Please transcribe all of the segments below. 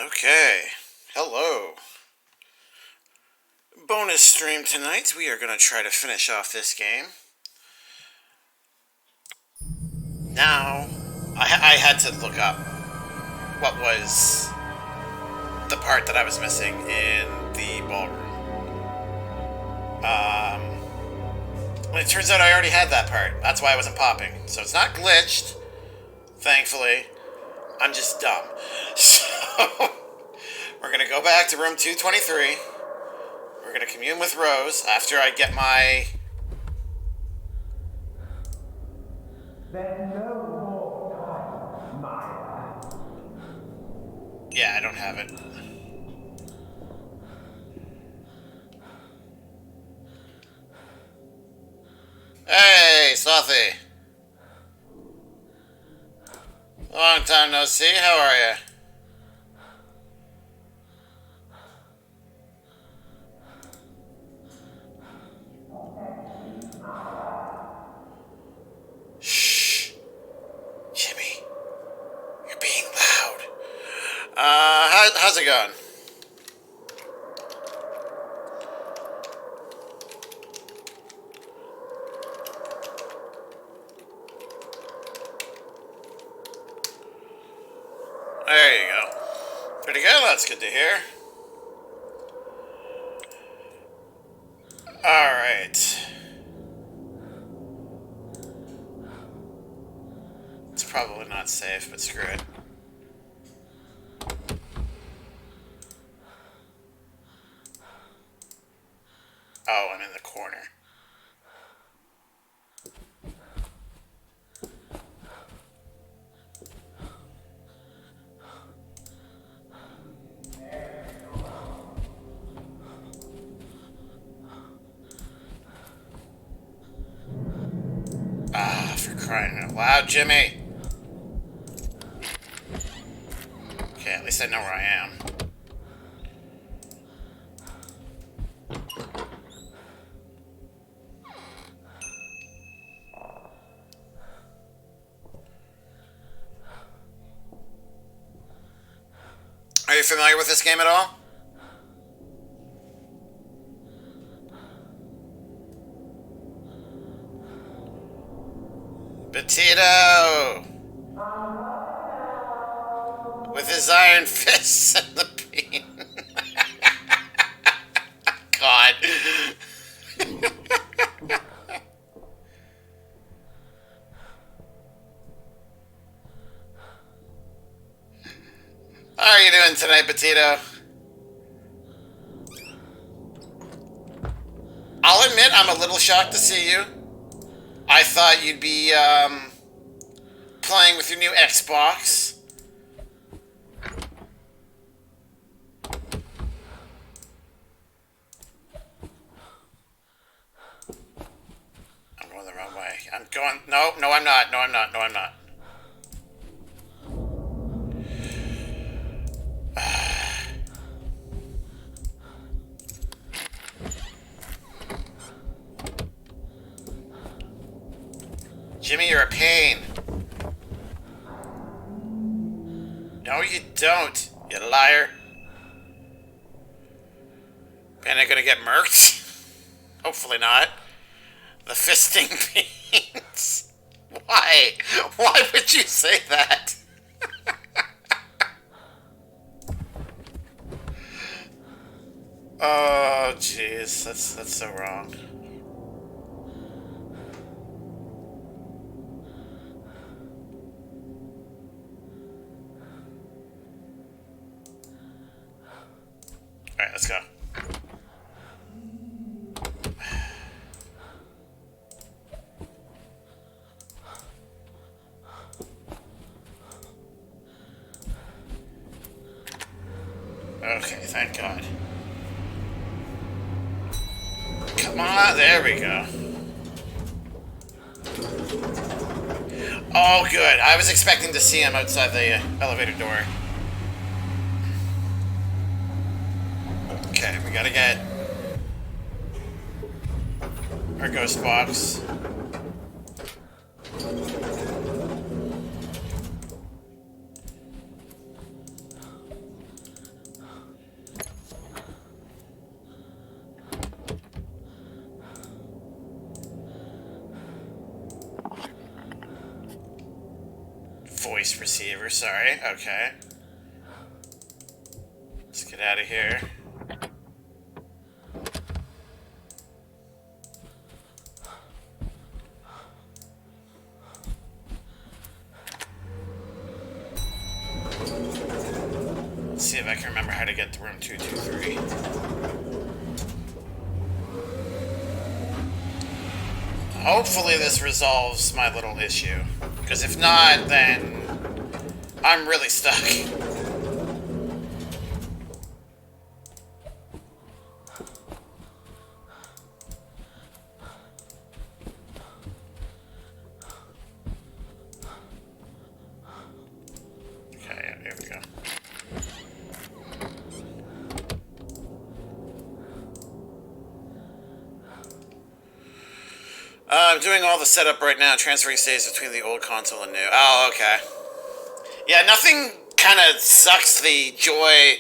Okay, hello. Bonus stream tonight. We are going to try to finish off this game. Now, I had to look up what was the part that I was missing in the ballroom. Well, it turns out I already had that part. That's why I wasn't popping. So it's not glitched, thankfully. I'm just dumb. So, we're going to go back to room 223. We're going to commune with Rose after I get my... Yeah, I don't have it. Hey, Slothy. Long time no see. How are you? Shh. Jimmy, you're being loud. How's it going? There you go. Pretty good, that's good to hear. Alright. It's probably not safe, but screw it. Oh, I'm in the corner. Ah, for crying out loud, Jimmy! Okay, at least I know where I am. Are you familiar with this game at all? Petito! With his iron fists and the beam. God. How are you doing tonight, Petito? I'll admit I'm a little shocked to see you. I thought you'd be playing with your new Xbox. I'm going the wrong way. I'm going... No, I'm not. No, I'm not. Jimmy, you're a pain. No, you don't, you liar. And I'm gonna get murked? Hopefully not. The fisting pains. Why? Why would you say that? Oh, jeez, that's so wrong. Alright, let's go. Okay, thank God. Come on, there we go. Oh, good. I was expecting to see him outside the elevator door. Okay, we gotta get our ghost box. Voice receiver, sorry. Okay. Let's get out of here. Let's see if I can remember how to get to room 223. Hopefully this resolves my little issue. Because if not, then I'm really stuck. Okay, here we go. I'm doing all the setup right now, transferring saves between the old console and new. Oh, okay. Yeah, nothing kind of sucks the joy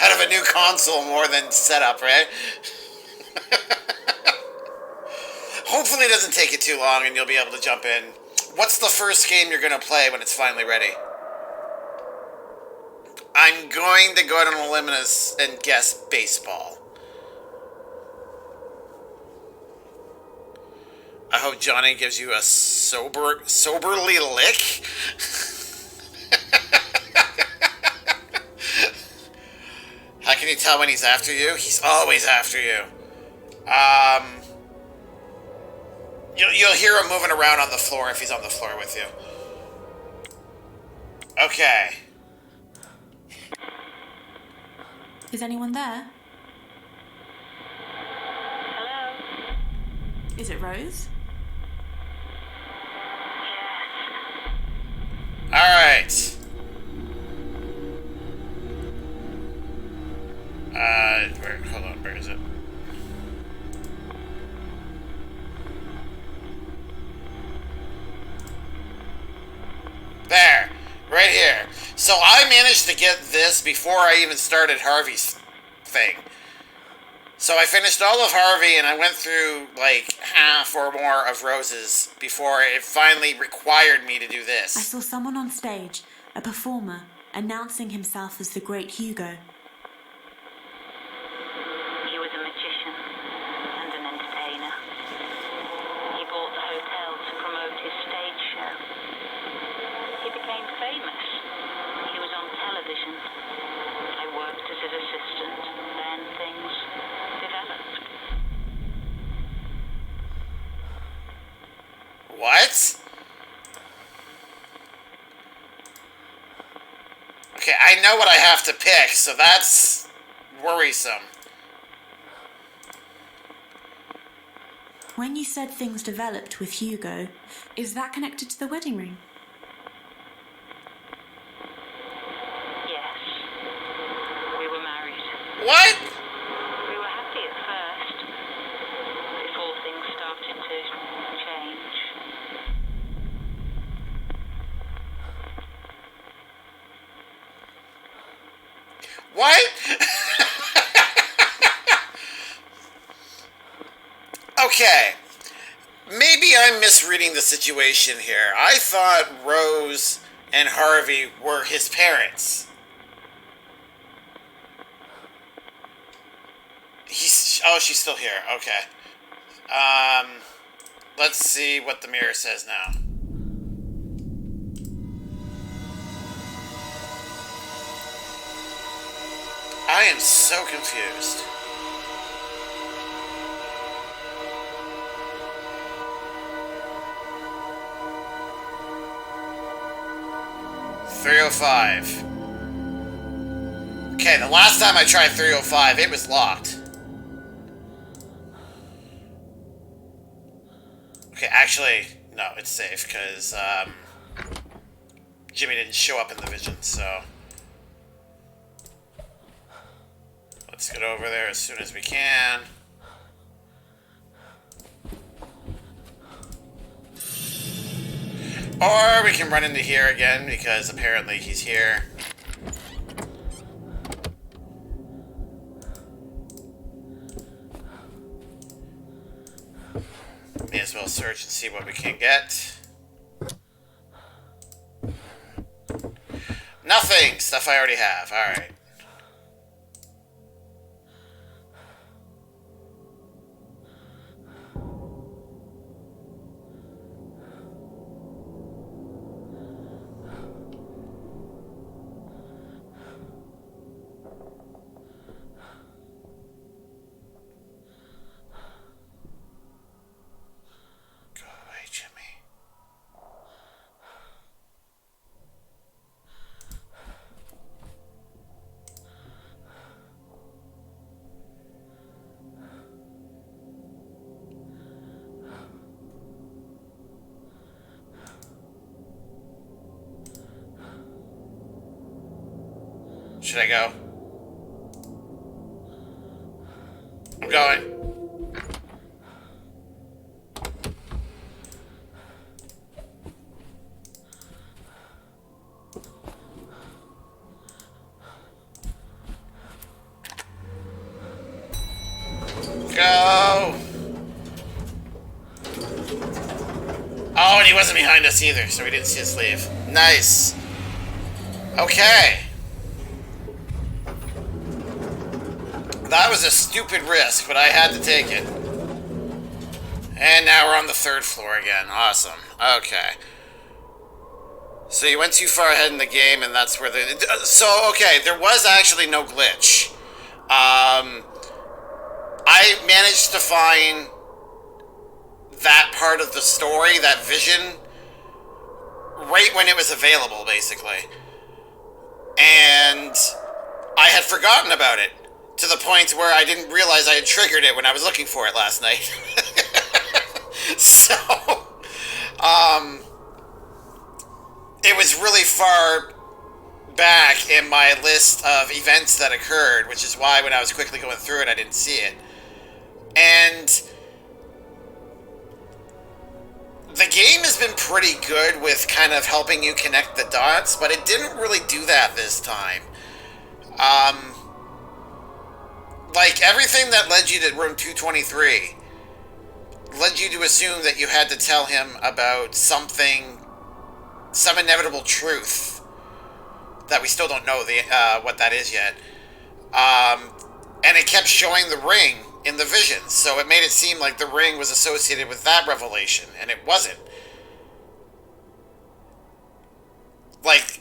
out of a new console more than setup, right? Hopefully it doesn't take you too long and you'll be able to jump in. What's the first game you're going to play when it's finally ready? I'm going to go out on a limb and guess baseball. I hope Johnny gives you a soberly lick. How can you tell when he's after you? He's always after you. You'll hear him moving around on the floor if he's on the floor with you. Okay. Is anyone there? Hello? Is it Rose? Alright. Hold on, where is it? There, right here. So I managed to get this before I even started Harvey's thing. So I finished all of Harvey and I went through like half or more of Rose's before it finally required me to do I this. saw someone on stage, a performer, announcing himself as the Great Hugo. He was a magician and an entertainer. He bought the hotel to promote his stage show. He became famous. He was on television. I worked as his assistant. Then things developed. What? Okay, I know what I have to pick, so that's worrisome. When you said things developed with Hugo, is that connected to the wedding ring? Yes. We were married. What? We were happy at first, before things started to change. What? Okay. Maybe I'm misreading the situation here. I thought Rose and Harvey were his parents. Oh, she's still here. Okay. Let's see what the mirror says now. I am so confused. $305. Okay, the last time I tried 305, it was locked. Okay, actually, no, it's safe, because, Jimmy didn't show up in the vision, so... Let's get over there as soon as we can. Or we can run into here again, because apparently he's here. May as well search and see what we can get. Nothing! Stuff I already have. Alright. Go away, Jimmy. Should I go? I'm going. Go! Oh, and he wasn't behind us either, so we didn't see us leave. Nice. Okay. That was a stupid risk, but I had to take it. And now we're on the 3rd floor again. Awesome. Okay. So you went too far ahead in the game, and that's where the... So, okay, there was actually no glitch. I managed to find that part of the story, that vision, right when it was available, basically. And I had forgotten about it, to the point where I didn't realize I had triggered it when I was looking for it last night. So, it was really far back in my list of events that occurred, which is why when I was quickly going through it, I didn't see it. And the game has been pretty good with kind of helping you connect the dots, but it didn't really do that this time. Like, everything that led you to room 223 led you to assume that you had to tell him about something, some inevitable truth that we still don't know what that is yet. And it kept showing the ring in the visions, so it made it seem like the ring was associated with that revelation, and it wasn't. Like,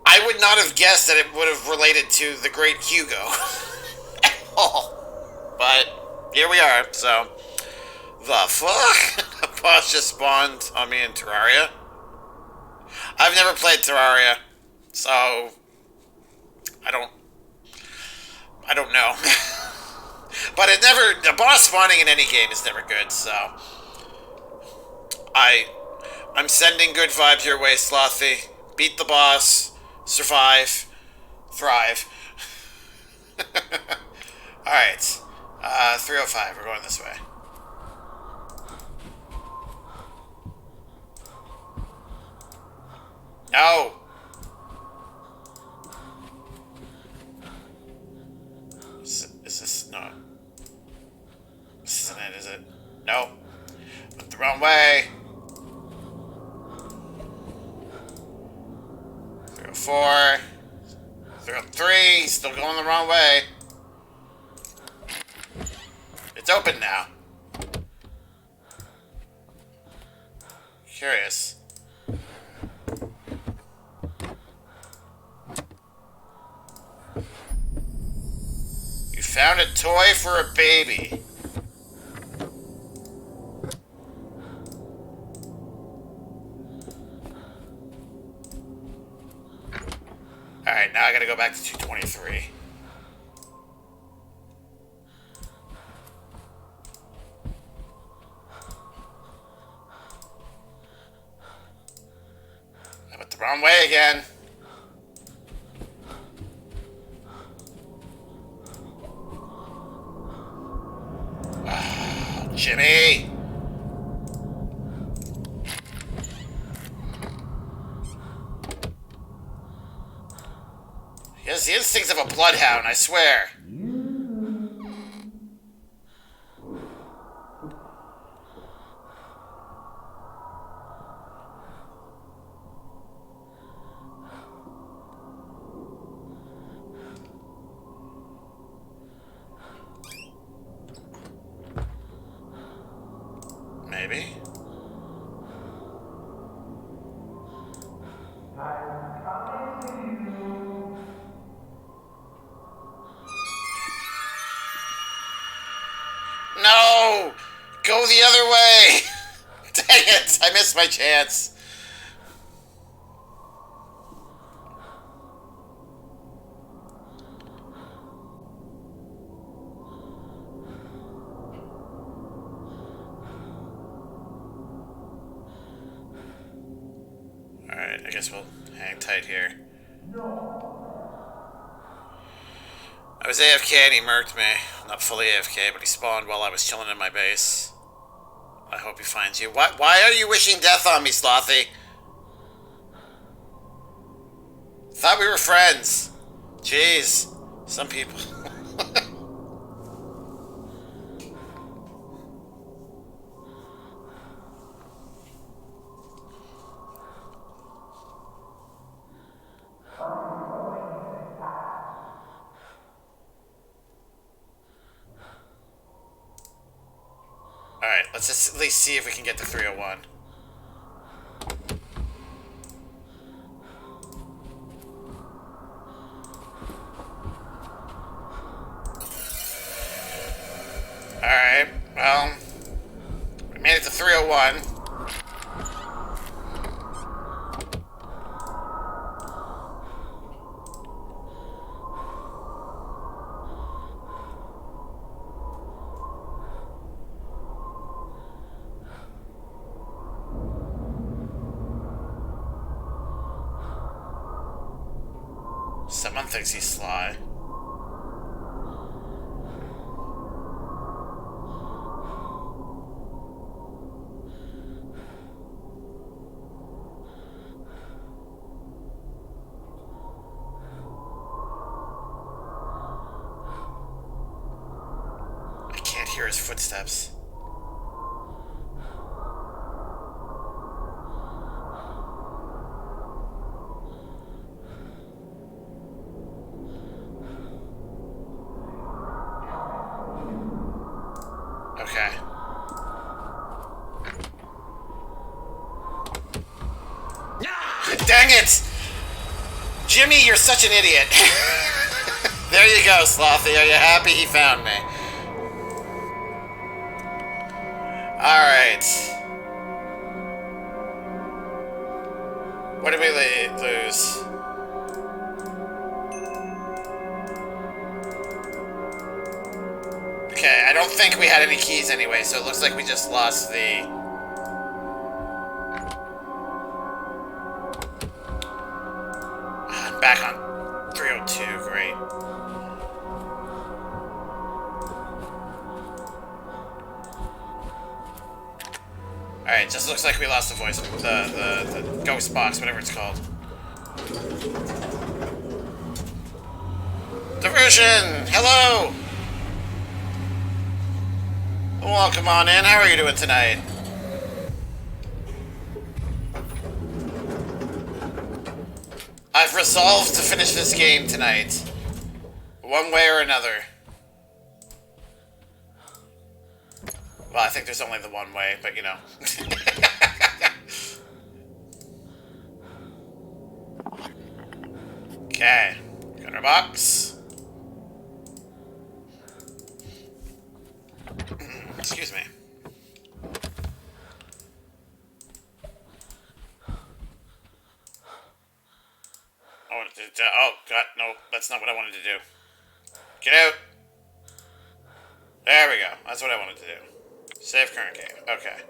I would not have guessed that it would have related to the Great Hugo at all. But here we are, so... The fuck? A boss just spawned on me in Terraria? I've never played Terraria, so... I don't know. But the boss spawning in any game is never good, so... I'm sending good vibes your way, Slothy. Beat the boss. Survive. Thrive. Alright. 305. We're going this way. No! Is this... No. This isn't it, is it? No. Went the wrong way. 304. 303. Still going the wrong way. It's open now. Curious. You found a toy for a baby. Alright, now I gotta go back to 223. I went the wrong way again. Oh, Jimmy! He has the instincts of a bloodhound, I swear. Go the other way! Dang it! I missed my chance. Alright, I guess we'll hang tight here. I was AFK and he murked me. Not fully AFK, but he spawned while I was chilling in my base. I hope he finds you. Why are you wishing death on me, Slothy? Thought we were friends. Jeez. Some people. Alright, let's just at least see if we can get to 301. Alright, well, we made it to 301. Someone thinks he's sly. I can't hear his footsteps. Okay. Dang it! Jimmy, you're such an idiot. There you go, Slothy. Are you happy he found me? Alright. What did we lose? Okay, I don't think we had any keys anyway, so it looks like we just lost the... I'm back on 302, great. Alright, just looks like we lost the voice, the ghost box, whatever it's called. Diversion! Hello! Welcome on in. How are you doing tonight? I've resolved to finish this game tonight. One way or another. Well, I think there's only the one way, but you know. Okay. Gunner box. Excuse me. Oh, God, no, that's not what I wanted to do. Get out. There we go. That's what I wanted to do. Save current game. Okay.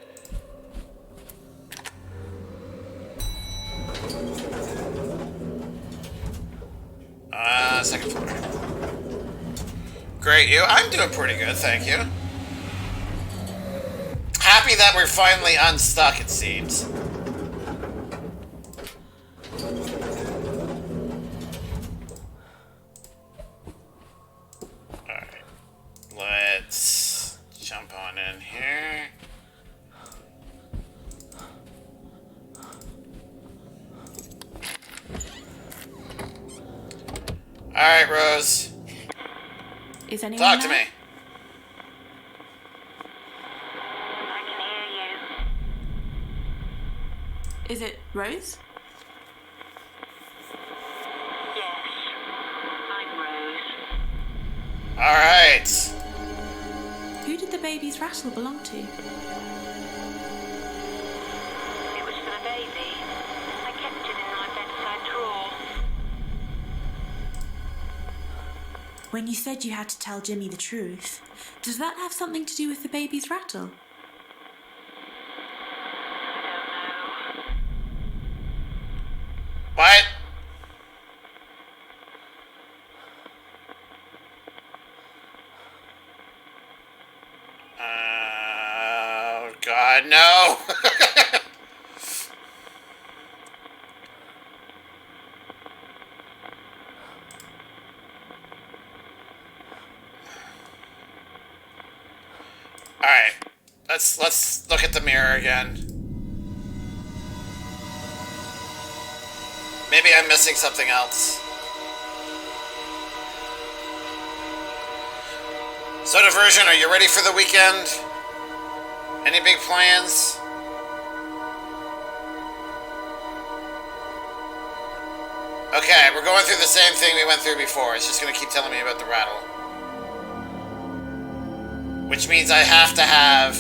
Second floor. Great, you. I'm doing pretty good, thank you. Happy that we're finally unstuck, it seems. Alright. Let's jump on in here. Alright, Rose. Is anyone Talk to there? me. I can hear you. Is it Rose? Yes, I'm Rose. Alright. Who did the baby's rattle belong to? It was for the baby. I kept it in my bedside drawer. When you said you had to tell Jimmy the truth, does that have something to do with the baby's rattle? I don't know. What? Oh, God, no. All right. Let's look at the mirror again. Maybe I'm missing something else. So, Diversion, are you ready for the weekend? Any big plans? Okay, we're going through the same thing we went through before. It's just going to keep telling me about the rattle. Which means I have to have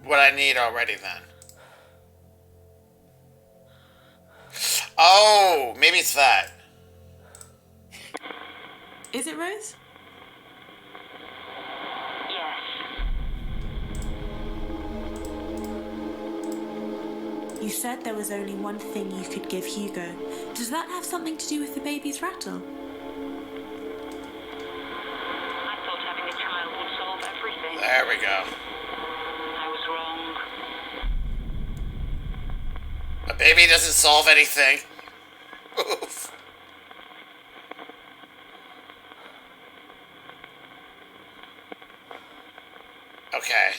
what I need already then. Oh, maybe it's that. Is it, Rose? Yes. You said there was only one thing you could give Hugo. Does that have something to do with the baby's rattle? I thought having a child would solve everything. There we go. I was wrong. A baby doesn't solve anything. Oof. Okay.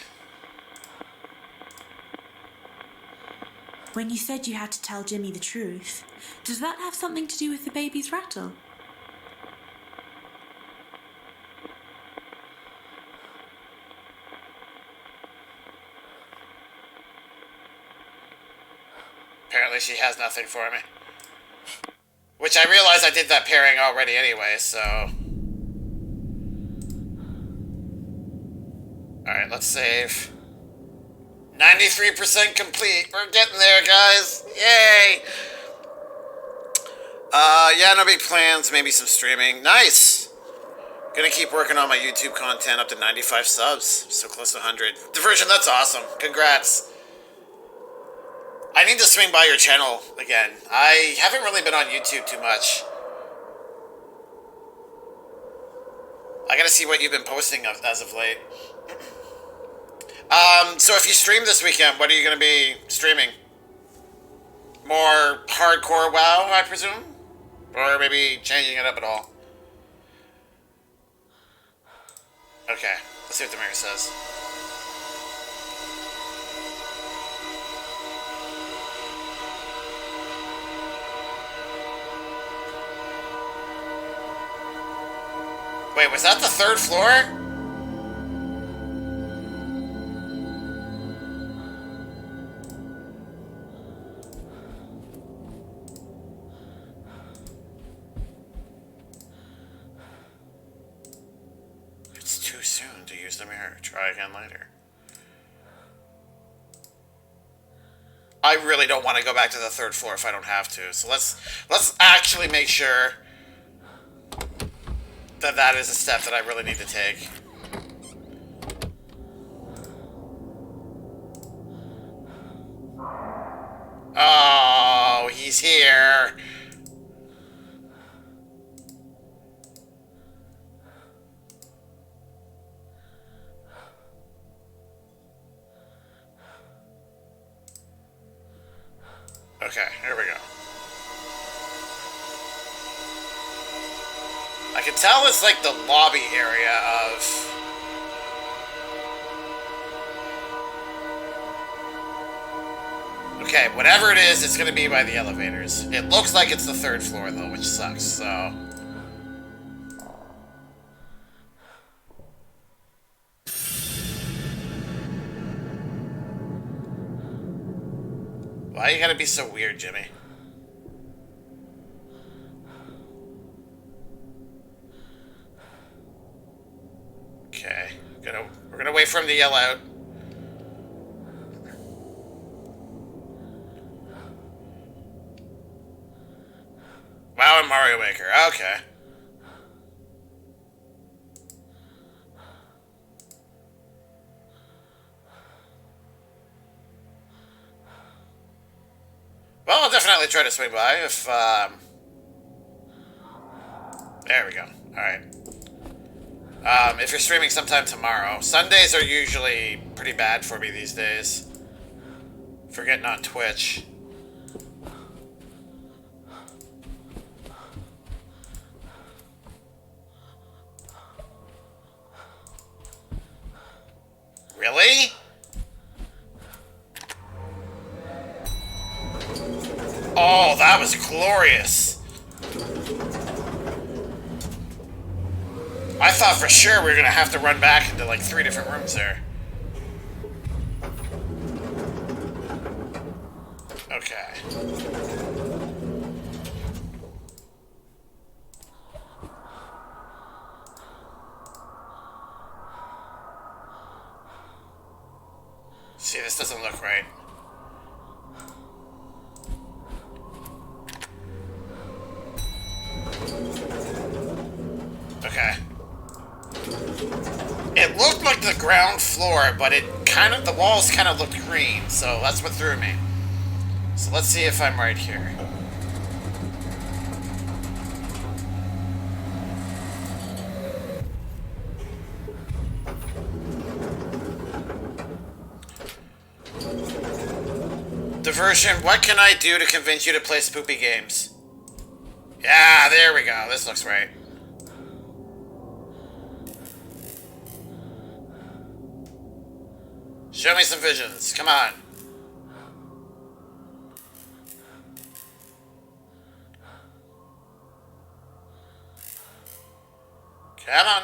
When you said you had to tell Jimmy the truth, does that have something to do with the baby's rattle? Apparently she has nothing for me. Which I realized I did that pairing already anyway, so... Alright, let's save. 93% complete. We're getting there, guys. Yay! Yeah, no big plans. Maybe some streaming. Nice! Gonna keep working on my YouTube content up to 95 subs. So close to 100. Diversion, that's awesome. Congrats. I need to swing by your channel again. I haven't really been on YouTube too much. I gotta see what you've been posting as of late. So if you stream this weekend, what are you gonna be streaming? More hardcore WoW, I presume? Or maybe changing it up at all? Okay, let's see what the mirror says. Wait, was that the third floor? It's too soon to use the mirror. Try again later. I really don't want to go back to the third floor if I don't have to. So let's actually make sure that is a step that I really need to take. Oh, he's here. Okay, here we go. I can tell it's like the lobby area of... Okay, whatever it is, it's gonna be by the elevators. It looks like it's the third floor though, which sucks, so... Why you gotta be so weird, Jimmy? gonna wait for him to yell out. WoW and Mario Maker. Okay. Well, I'll definitely try to swing by if, there we go. Alright. If you're streaming sometime tomorrow. Sundays are usually pretty bad for me these days. For getting on Twitch. Really? Oh, that was glorious. I thought for sure we were gonna have to run back into like 3 different rooms there. Okay. See, this doesn't look right. Okay. It looked like the ground floor, but the walls kind of looked green, so that's what threw me. So let's see if I'm right here. Diversion, what can I do to convince you to play spoopy games? Yeah, there we go. This looks right. Show me some visions. Come on. Come on.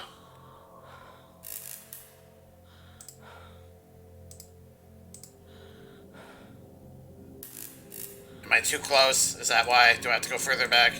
Am I too close? Is that why? Do I have to go further back?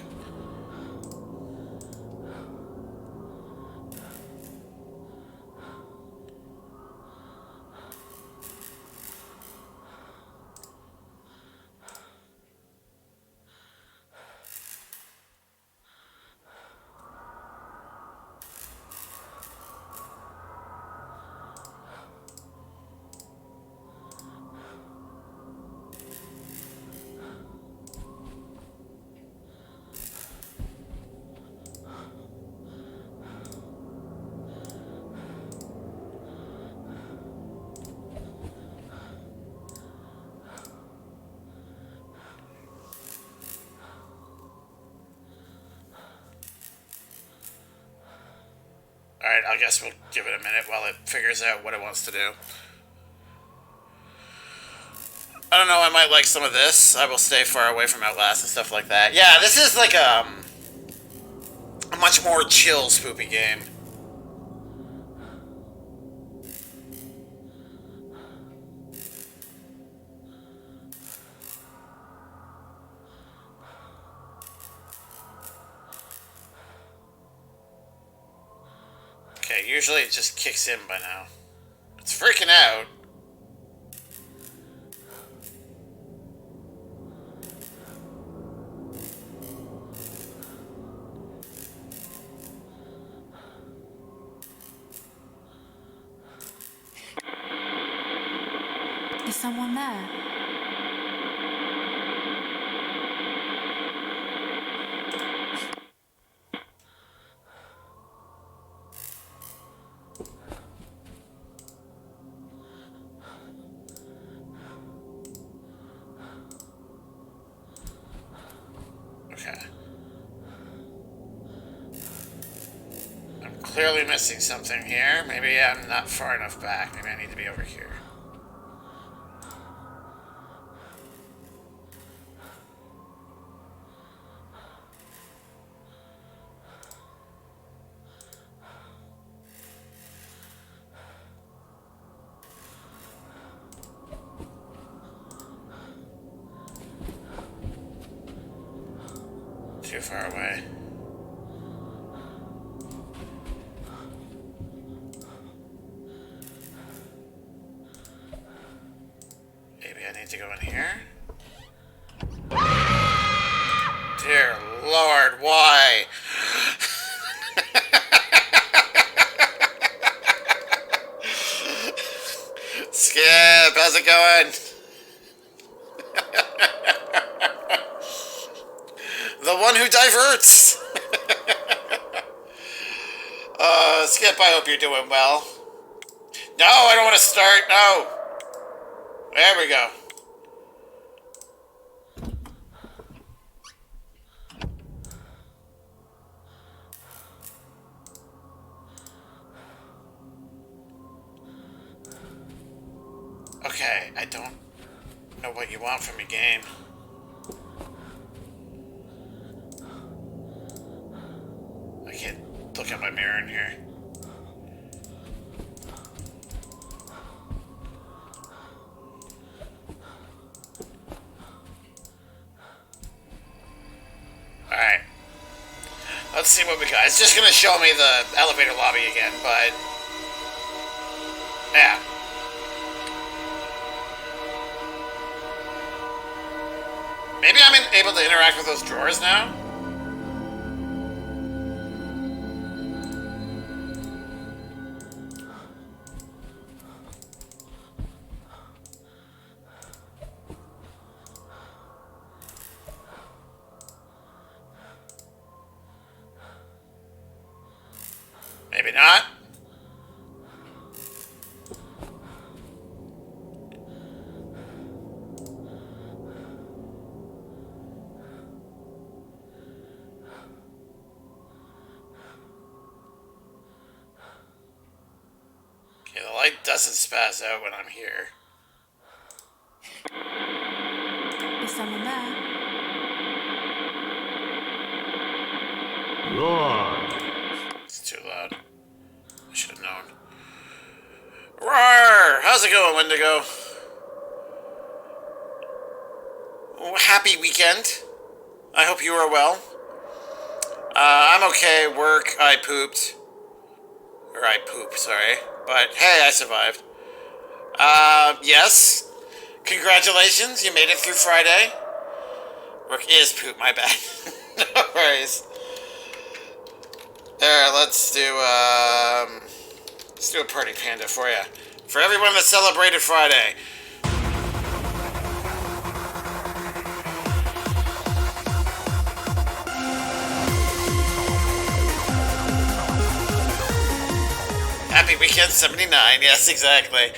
Alright, I guess we'll give it a minute while it figures out what it wants to do. I don't know, I might like some of this. I will stay far away from Outlast and stuff like that. Yeah, this is like a much more chill spoopy game. Okay, usually it just kicks in by now. It's freaking out. Is someone there? Okay. I'm clearly missing something here. Maybe I'm not far enough back. Maybe I need to be over here. Too far away. how's it going? The one who diverts. Skip, I hope you're doing well. No, I don't want to start. No. There we go. Okay, I don't know what you want from me, game. I can't look at my mirror in here. Alright. Let's see what we got. It's just gonna show me the elevator lobby again, but... yeah. Maybe I'm able to interact with those drawers now? Maybe not. Okay, the light doesn't spaz out when I'm here. Is someone there? It's too loud. I should have known. Roar! How's it going, Wendigo? Oh, happy weekend. I hope you are well. I'm okay. Work, I pooped. Or I pooped, sorry. But hey, I survived. Yes. Congratulations, you made it through Friday. Work is poop, my bad. No worries. There, let's do a party panda for you. For everyone that celebrated Friday. Happy Weekend 79, yes, exactly.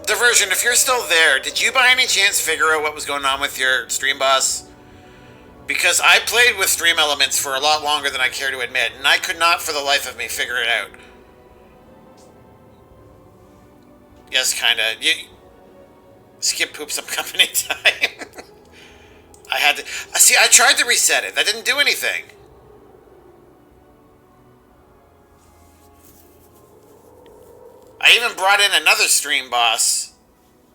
Diversion, if you're still there, did you by any chance figure out what was going on with your stream boss? Because I played with Stream Elements for a lot longer than I care to admit, and I could not for the life of me figure it out. Yes, kinda. Skip poop some company time. I had to... See, I tried to reset it. That didn't do anything. I even brought in another stream boss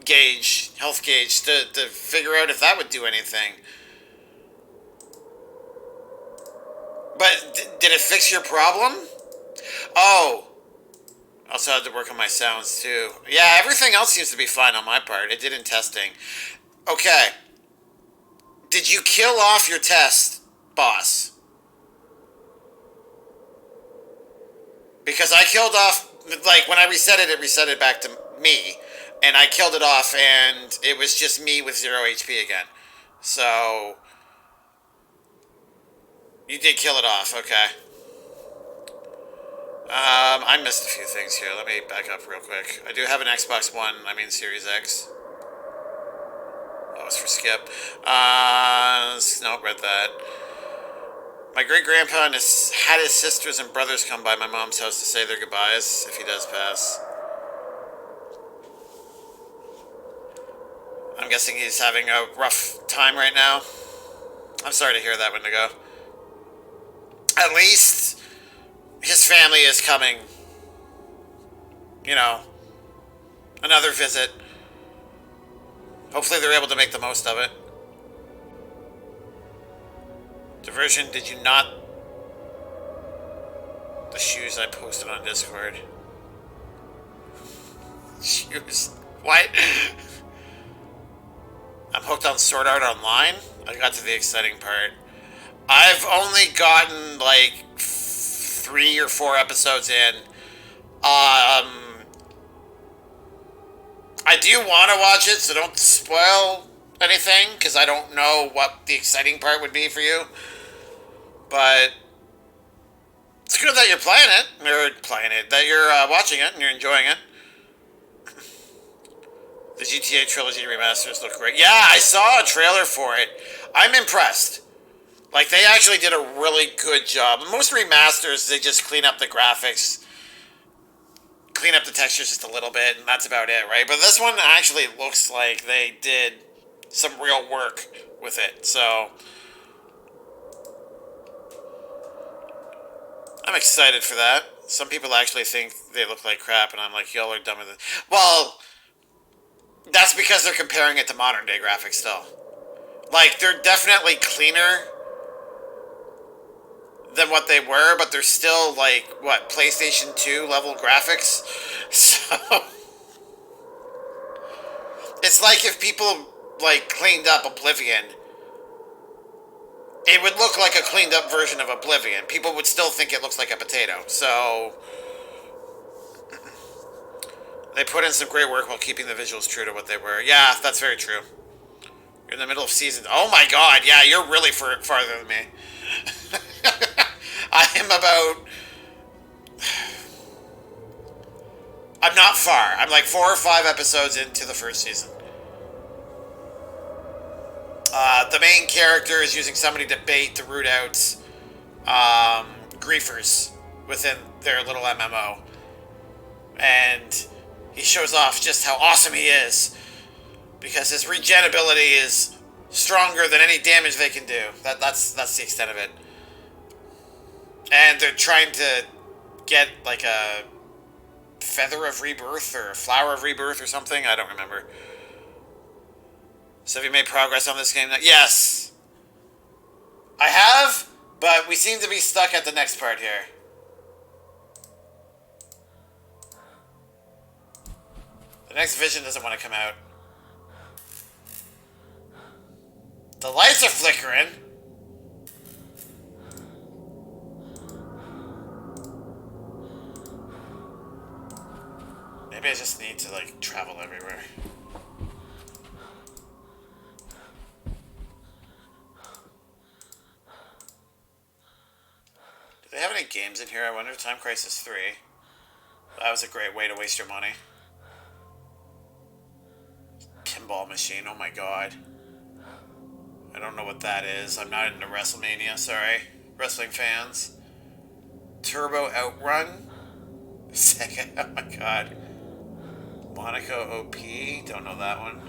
gauge, health gauge, to figure out if that would do anything. But did it fix your problem? Oh. I also had to work on my sounds too. Yeah, everything else seems to be fine on my part. It did in testing. Okay. Did you kill off your test boss? Because I killed off, like, when I reset it back to me. And I killed it off, and it was just me with 0 HP again. So... you did kill it off, okay. I missed a few things here. Let me back up real quick. I do have an Xbox One, Series X. That was for Skip. No, read that. My great-grandpa had his sisters and brothers come by my mom's house to say their goodbyes, if he does pass. I'm guessing he's having a rough time right now. I'm sorry to hear that, Wendigo. At least his family is coming. You know, another visit. Hopefully they're able to make the most of it. Diversion, did you not... the shoes I posted on Discord. Shoes. What? I'm hooked on Sword Art Online? I got to the exciting part. I've only gotten like 3 or 4 episodes in. I I do want to watch it, so don't spoil anything, because I don't know what the exciting part would be for you. But it's good that you're that you're watching it and you're enjoying it. The GTA Trilogy remasters look great. Yeah, I saw a trailer for it. I'm impressed. Like, they actually did a really good job. Most remasters, they just clean up the graphics, clean up the textures just a little bit, and that's about it, right? But this one actually looks like they did some real work with it, so I'm excited for that. Some people actually think they look like crap, and I'm like, y'all are dumb with it. Well, that's because they're comparing it to modern day graphics still. Like, they're definitely cleaner than what they were, but they're still, like, what, PlayStation 2 level graphics? So, it's like if people, like, cleaned up Oblivion, it would look like a cleaned up version of Oblivion. People would still think it looks like a potato. So, they put in some great work while keeping the visuals true to what they were. Yeah, that's very true. You're in the middle of season. Oh my god, yeah, you're really farther than me. I am about... I'm not far. I'm like 4 or 5 episodes into the first season. The main character is using somebody to bait to root out griefers within their little MMO. And he shows off just how awesome he is, because his regen ability is stronger than any damage they can do. That's the extent of it. And they're trying to get like a feather of rebirth or a flower of rebirth or something. I don't remember. So have you made progress on this game? Yes! I have, but we seem to be stuck at the next part here. The next vision doesn't want to come out. The lights are flickering. Maybe I just need to, like, travel everywhere. Do they have any games in here? I wonder. Time Crisis 3. That was a great way to waste your money. Pinball machine, oh my god. I don't know what that is. I'm not into WrestleMania, sorry. Wrestling fans. Turbo Outrun? Sega, oh my god. Monaco OP, don't know that one.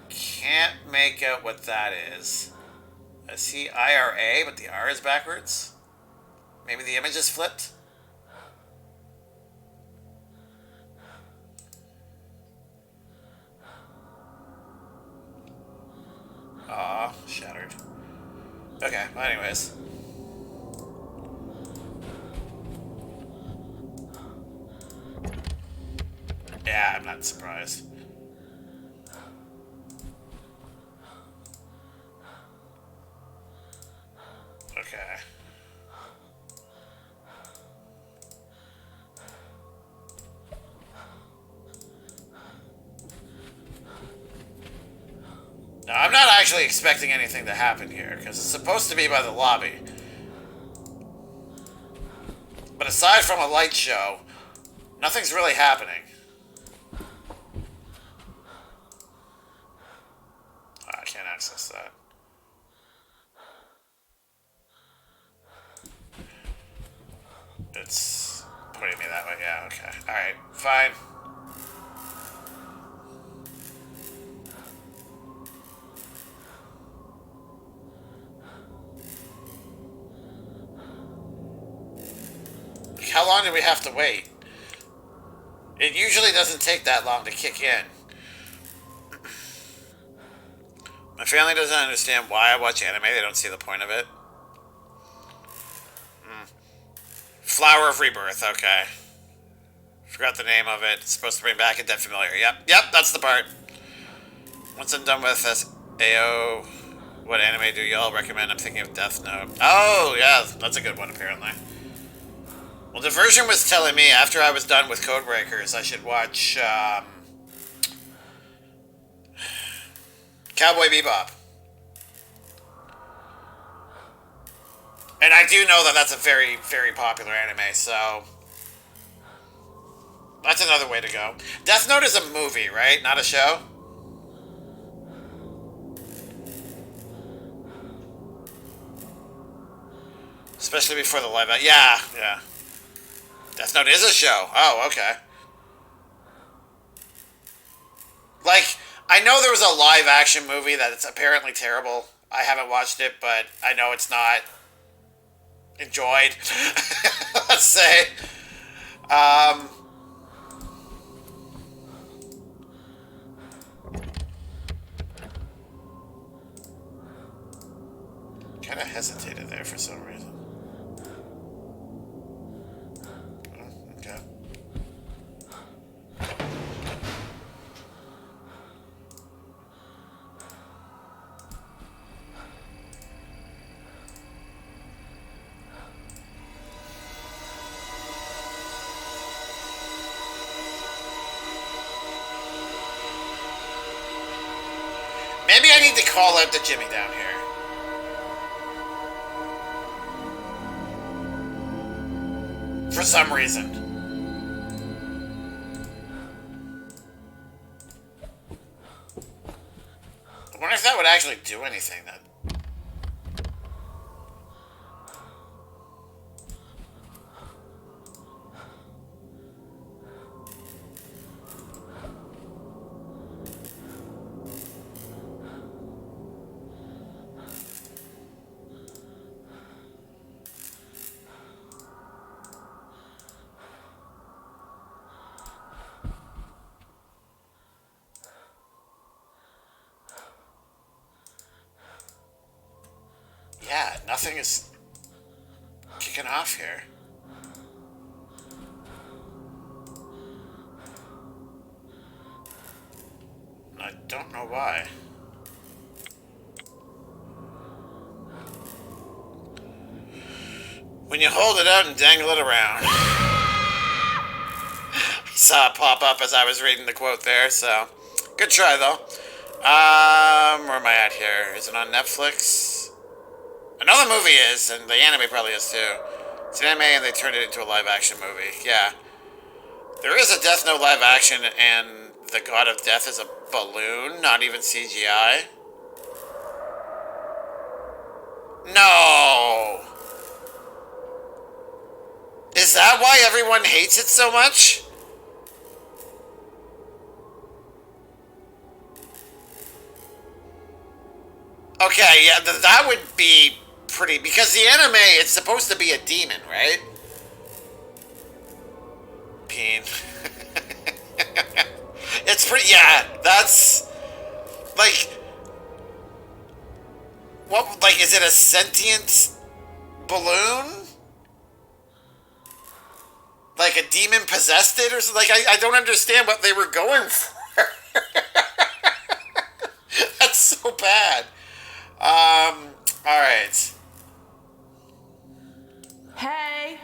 Can't make out what that is. I see IRA, but the R is backwards. Maybe the image is flipped? Aw, shattered. Okay, well anyways. Yeah, I'm not surprised. Okay. Now, I'm not actually expecting anything to happen here, because it's supposed to be by the lobby. But aside from a light show, nothing's really happening. Oh, I can't access that. It's putting me that way. Yeah, okay. Alright, fine. How long do we have to wait? It usually doesn't take that long to kick in. My family doesn't understand why I watch anime. They don't see the point of it. Flower of Rebirth, okay. Forgot the name of it. It's supposed to bring back a dead familiar. Yep, that's the part. Once I'm done with this AO, what anime do y'all recommend? I'm thinking of Death Note. Oh, yeah, that's a good one, apparently. Well, Diversion was telling me after I was done with Codebreakers, I should watch Cowboy Bebop. And I do know that that's a very, very popular anime, so that's another way to go. Death Note is a movie, right? Not a show? Especially before the live action. Yeah, yeah. Death Note is a show. Oh, okay. Like, I know there was a live action movie that's apparently terrible. I haven't watched it, but I know it's not enjoyed. Let's say. Kind of hesitated there for some reason. Oh, okay. Maybe I need to call out to Jimmy down here. For some reason. I wonder if that would actually do anything then. Yeah, nothing is kicking off here. I don't know why. When you hold it out and dangle it around. I saw it pop up as I was reading the quote there, so good try though. Where am I at here? Is it on Netflix? I know the movie is, and the anime probably is too. It's an anime and they turned it into a live action movie. Yeah. There is a Death Note live action and the God of Death is a balloon, not even CGI. No! Is that why everyone hates it so much? Okay, yeah, that would be pretty... Because the anime, it's supposed to be a demon, right? Peen. It's pretty... Yeah, that's... Like... What, like, is it a sentient balloon? Like a demon possessed it or something? Like, I don't understand what they were going for. That's so bad. Alright. Hey!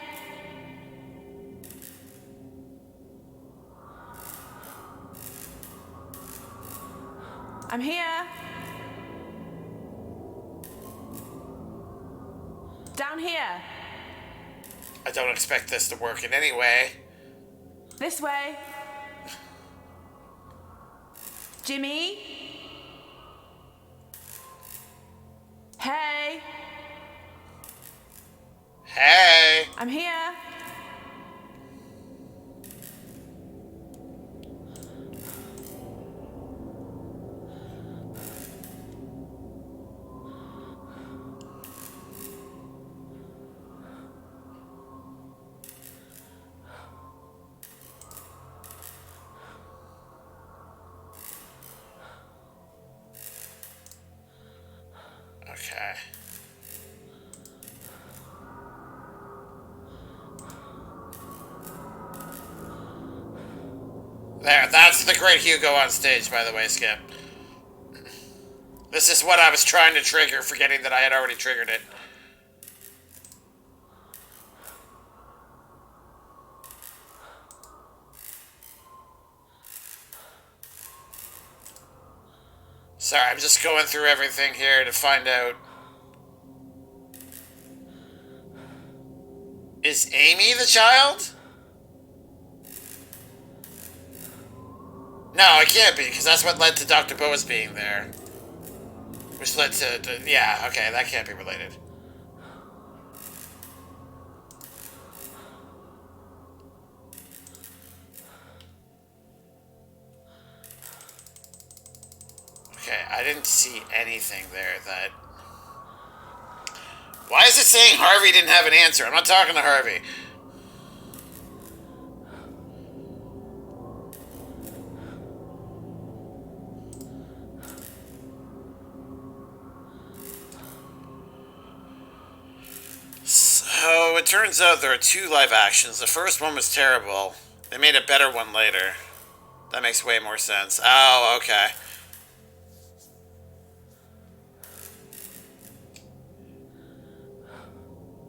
I'm here. Down here. I don't expect this to work in any way. This way. Jimmy? Hey! Hey! I'm here. Okay. There, that's the Great Hugo on stage, by the way, Skip. This is what I was trying to trigger, forgetting that I had already triggered it. Sorry, I'm just going through everything here to find out. Is Amy the child? No, it can't be, because that's what led to Dr. Boas being there. Which led to yeah, okay, that can't be related. Okay, I didn't see anything there that... Why is it saying Harvey didn't have an answer? I'm not talking to Harvey. So, it turns out there are 2 live actions. The first one was terrible. They made a better one later. That makes way more sense. Oh, okay.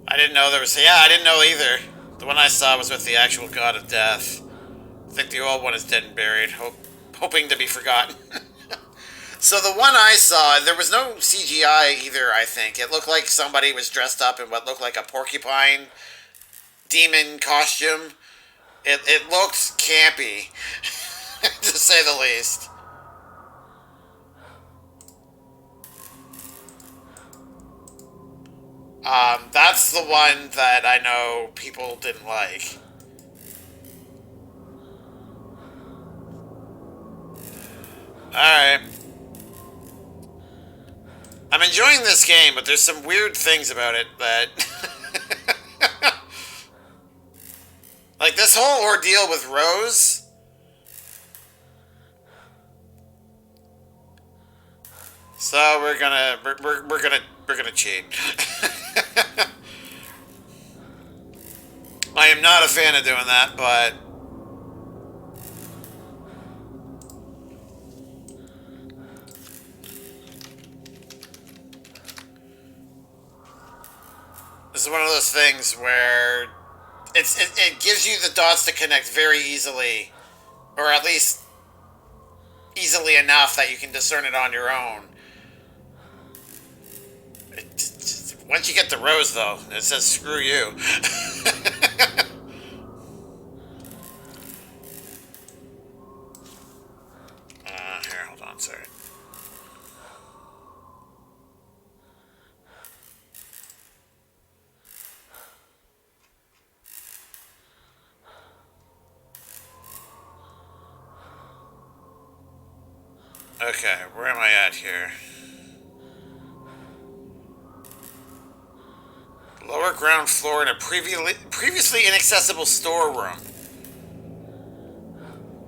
I didn't know there was... Yeah, I didn't know either. The one I saw was with the actual god of death. I think the old one is dead and buried, hoping to be forgotten. So the one I saw, there was no CGI either, I think. It looked like somebody was dressed up in what looked like a porcupine demon costume. It looked campy, to say the least. That's the one that I know people didn't like. Alright. I'm enjoying this game, but there's some weird things about it that... Like this whole ordeal with Rose... So we're gonna cheat. I am not a fan of doing that, but this is one of those things where it gives you the dots to connect very easily, or at least easily enough that you can discern it on your own. Once you get the Rose, though, it says screw you. Here, hold on, sorry. Okay, where am I at here? Lower ground floor in a previously inaccessible storeroom.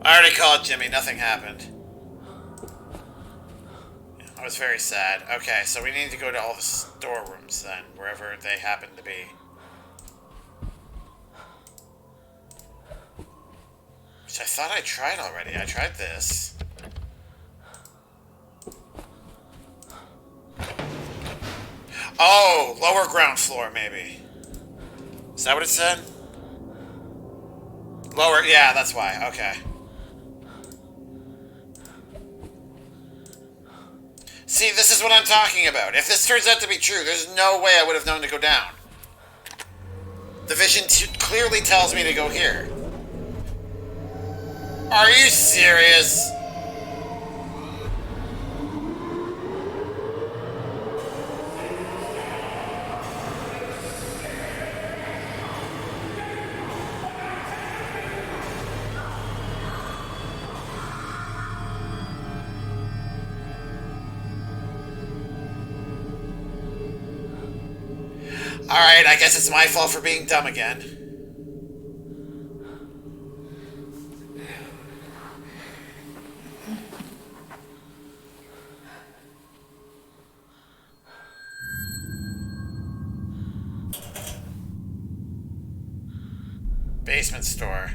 I already called Jimmy, nothing happened. I was very sad. Okay, so we need to go to all the storerooms then, wherever they happen to be. Which I thought I tried already. I tried this. Oh, lower ground floor, maybe. Is that what it said? Lower, yeah, that's why. Okay. See, this is what I'm talking about. If this turns out to be true, there's no way I would have known to go down. The vision clearly tells me to go here. Are you serious? Alright, I guess it's my fault for being dumb again. Basement store.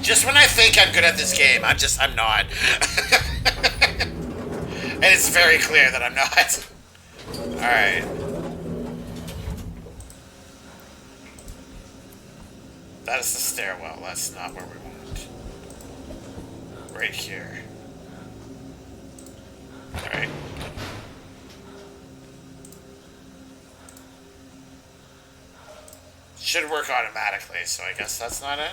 Just when I think I'm good at this game, I'm not. And it's very clear that I'm not. Alright. That is the stairwell. That's not where we want. Right here. Alright. Should work automatically, so I guess that's not it.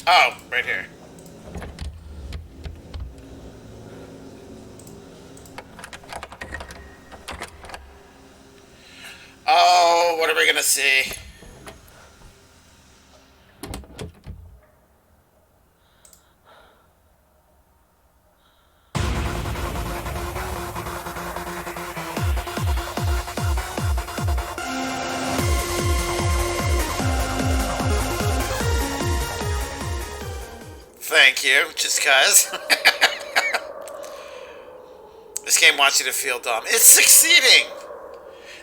Oh, right here. Oh, what are we gonna see? Thank you, just cuz. This game wants you to feel dumb. It's succeeding!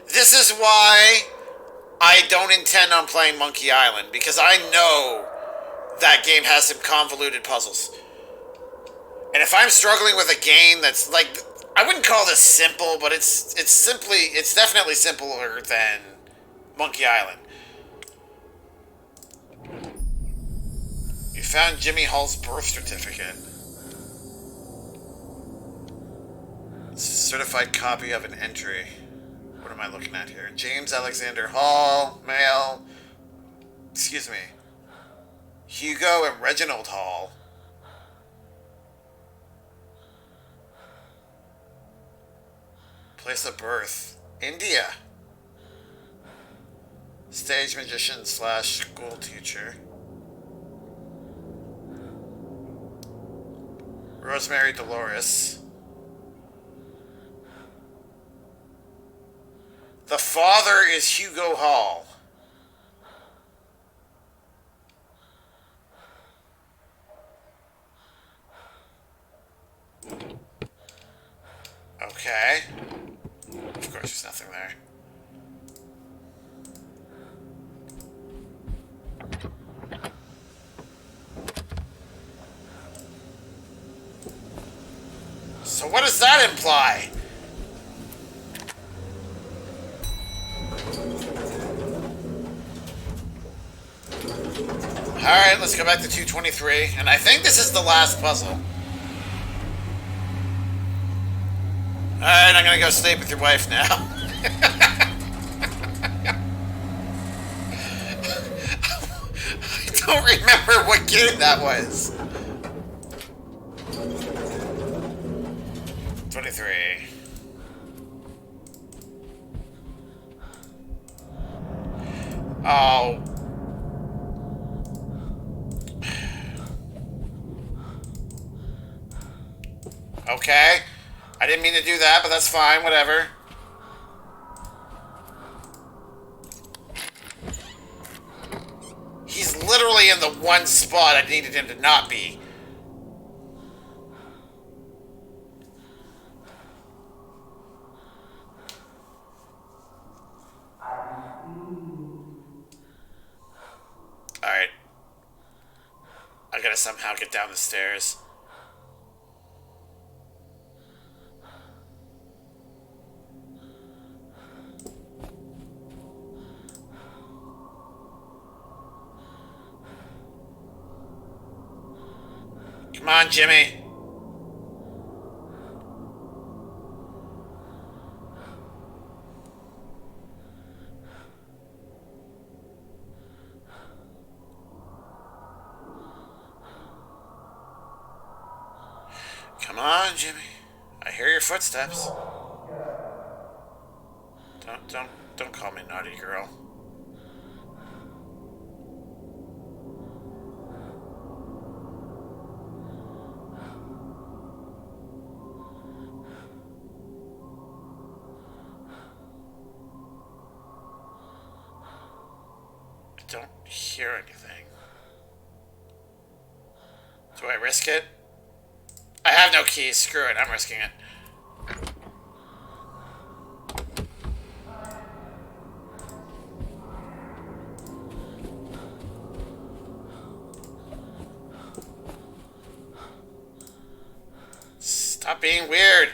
This is why I don't intend on playing Monkey Island, because I know that game has some convoluted puzzles. And if I'm struggling with a game that's like, I wouldn't call this simple, but it's definitely simpler than Monkey Island. You found Jimmy Hall's birth certificate. It's a certified copy of an entry. What am I looking at here? James Alexander Hall, male. Excuse me. Hugo and Reginald Hall. Place of birth. India. Stage magician / school teacher. Rosemary Dolores. The father is Hugo Hall. Okay. Of course, there's nothing there. So what does that imply? Alright, let's go back to 223. And I think this is the last puzzle. Alright, I'm gonna go sleep with your wife now. I don't remember what game that was. 23. Oh. Okay. I didn't mean to do that, but that's fine, whatever. He's literally in the one spot I needed him to not be. Alright. I gotta somehow get down the stairs. Come on, Jimmy. Come on, Jimmy. I hear your footsteps. Don't call me naughty girl. I don't hear anything. Do I risk it? I have no keys. Screw it. I'm risking it. Stop being weird.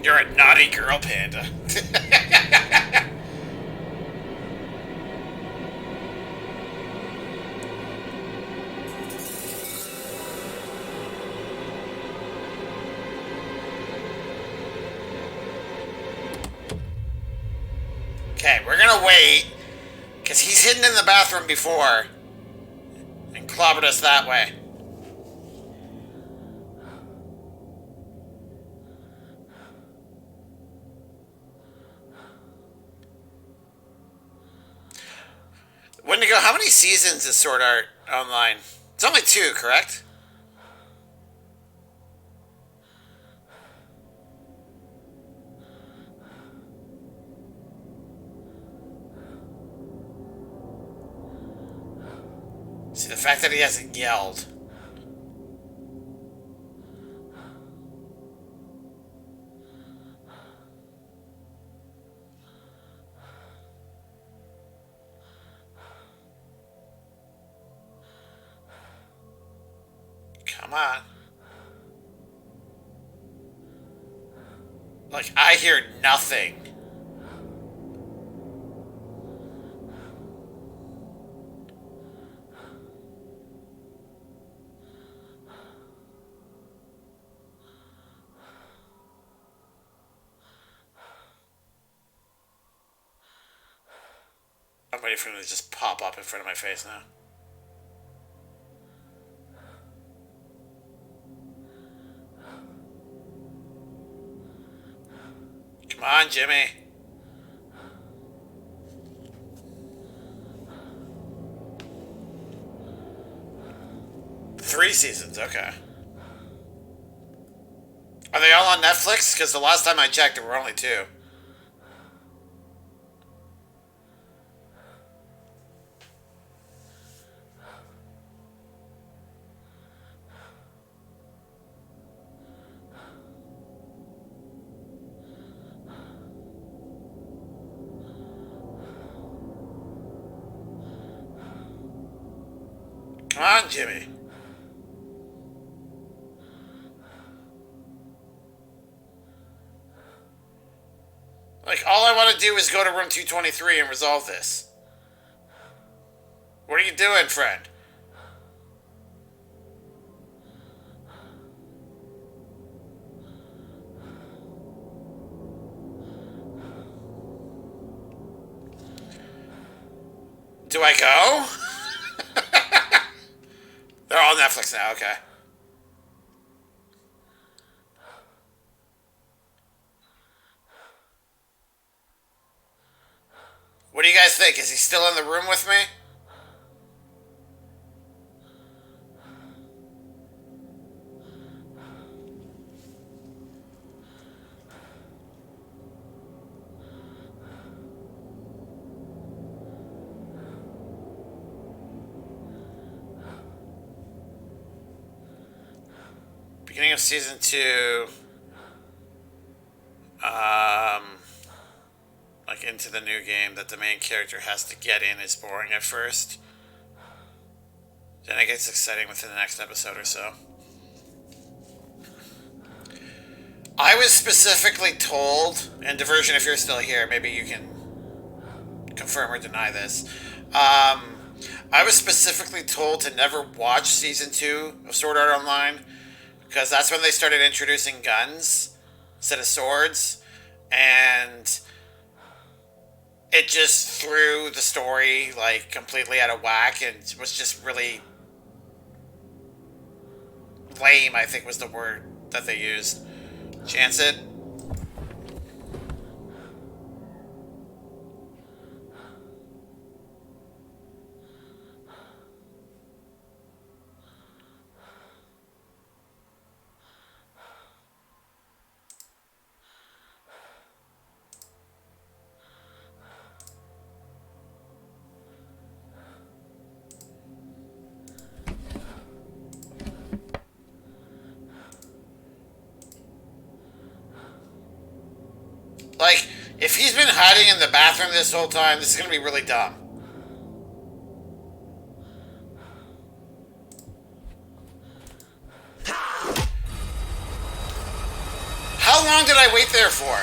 You're a naughty girl, Panda. Okay, we're gonna wait, because he's hidden in the bathroom before and clobbered us that way. Wendigo, how many seasons is Sword Art Online? It's only 2, correct? See, the fact that he hasn't yelled. Come on. Like, I hear nothing. I'm waiting for him to just pop up in front of my face now. Come on, Jimmy. Three seasons, okay. Are they all on Netflix? Because the last time I checked, there were only 2. Come on, Jimmy. Like, all I want to do is go to room 223 and resolve this. What are you doing, friend? Do I go? They're all Netflix now, okay. What do you guys think? Is he still in the room with me? Beginning of season 2. Like into the new game that the main character has to get in is boring at first. Then it gets exciting within the next episode or so. I was specifically told, and Diversion, if you're still here, maybe you can confirm or deny this. I was specifically told to never watch season 2 of Sword Art Online because that's when they started introducing guns instead of swords, and it just threw the story like completely out of whack and was just really lame, I think was the word that they used. Chance it. Like, if he's been hiding in the bathroom this whole time, this is gonna be really dumb. How long did I wait there for?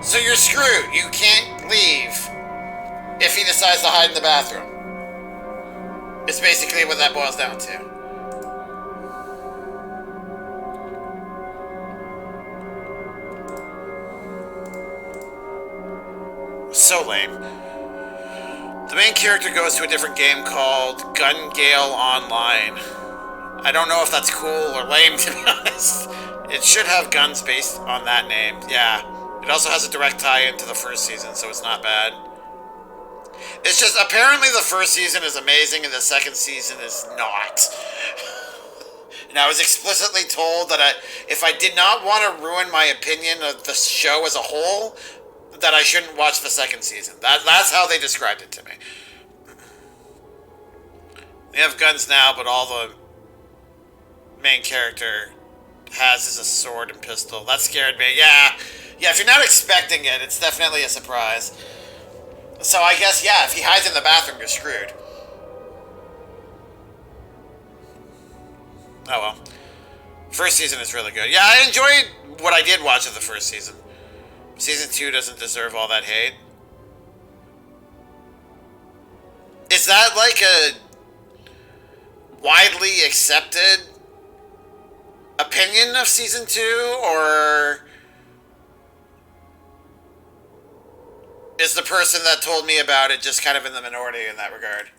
So you're screwed. You can't leave if he decides to hide in the bathroom. It's basically what that boils down to. So lame. The main character goes to a different game called Gun Gale Online. I don't know if that's cool or lame, to be honest. It should have guns based on that name. Yeah. It also has a direct tie into the first season, so it's not bad. It's just, apparently the first season is amazing and the second season is not. And I was explicitly told that if I did not want to ruin my opinion of the show as a whole, that I shouldn't watch the second season. That's how they described it to me. They have guns now, but all the main character has is a sword and pistol. That scared me. Yeah, if you're not expecting it, it's definitely a surprise. So I guess, yeah, if he hides in the bathroom, you're screwed. Oh well. First season is really good. Yeah, I enjoyed what I did watch of the first season. Season 2 doesn't deserve all that hate. Is that like a widely accepted opinion of season 2, or is the person that told me about it just kind of in the minority in that regard?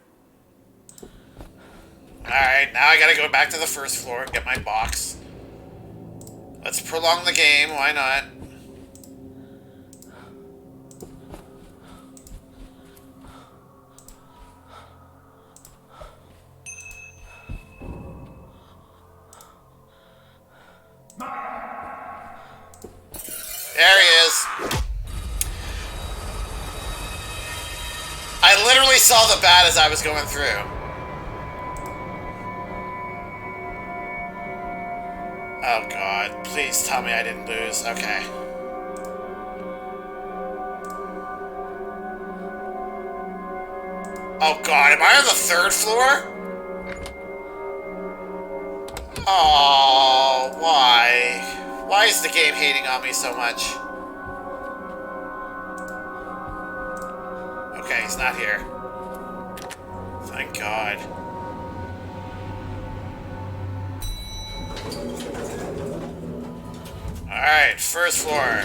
Alright, now I gotta go back to the first floor and get my box. Let's prolong the game, why not? There he is. I literally saw the bat as I was going through. Oh god, please tell me I didn't lose. Okay. Oh god, am I on the third floor? Oh, why? Why is the game hating on me so much? Okay, he's not here. Thank God. Alright, first floor.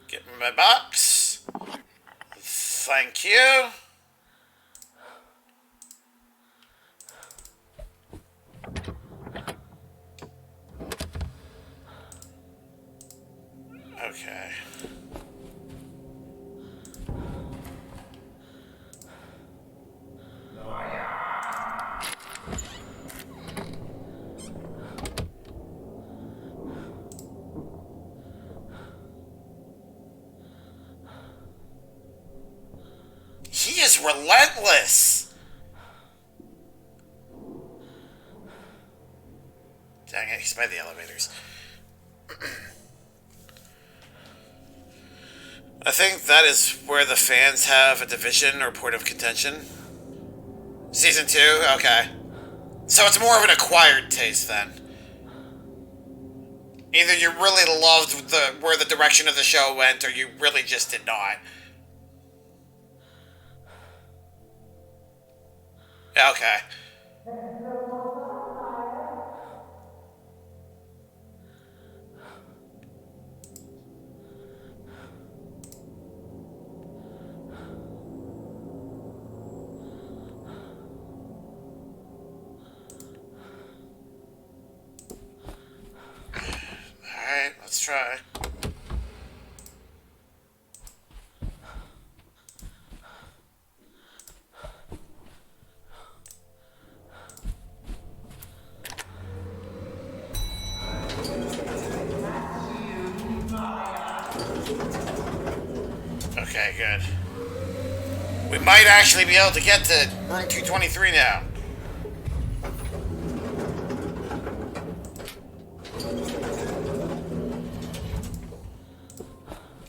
Get me my box. Thank you. Okay. He is relentless. Dang it, he's by the elevators. I think that is where the fans have a division or point of contention. Season 2? Okay. So it's more of an acquired taste then. Either you really loved where the direction of the show went, or you really just did not. Okay. Alright, let's try. Okay, good. We might actually be able to get to room 223 now.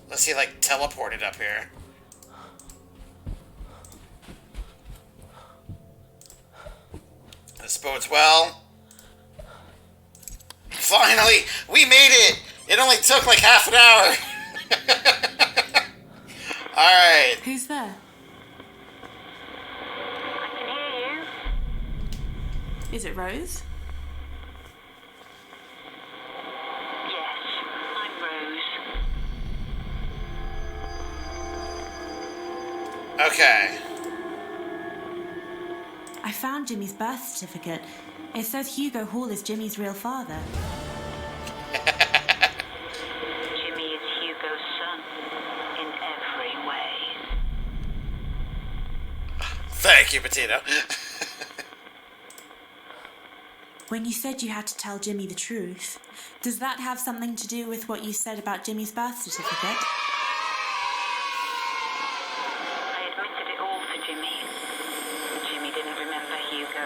Unless he, like, teleported up here. This bodes well. Finally! We made it! It only took like half an hour! Alright. Who's there? I can hear you. Is it Rose? Yes, I'm Rose. Okay. I found Jimmy's birth certificate. It says Hugo Hall is Jimmy's real father. Jimmy is Hugo's son in every way. Thank you, Potato. When you said you had to tell Jimmy the truth, does that have something to do with what you said about Jimmy's birth certificate? I admitted it all for Jimmy. Jimmy didn't remember Hugo.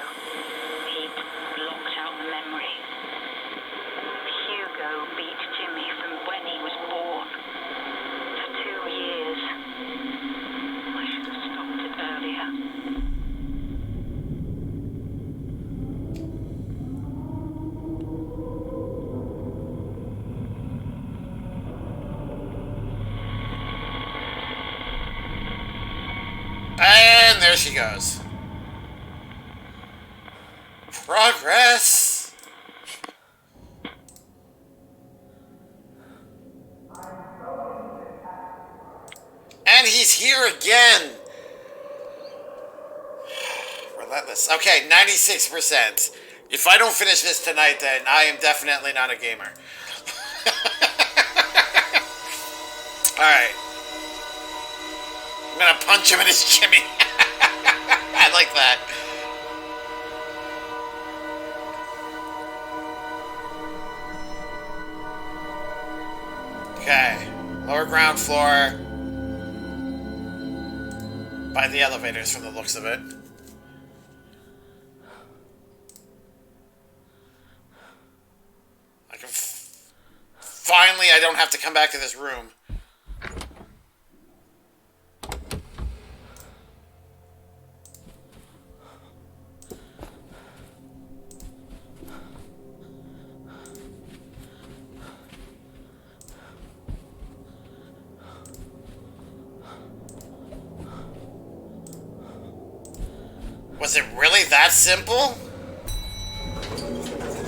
He'd blocked out the memory. Hugo beat Jimmy from when he was born. For 2 years. I should have stopped it earlier. And there she goes. Progress! And he's here again! Relentless. Okay, 96%. If I don't finish this tonight, then I am definitely not a gamer. Alright. I'm gonna punch him in his jimmy. I like that. Okay. Lower ground floor. By the elevators from the looks of it. I can finally, I don't have to come back to this room. Was it really that simple?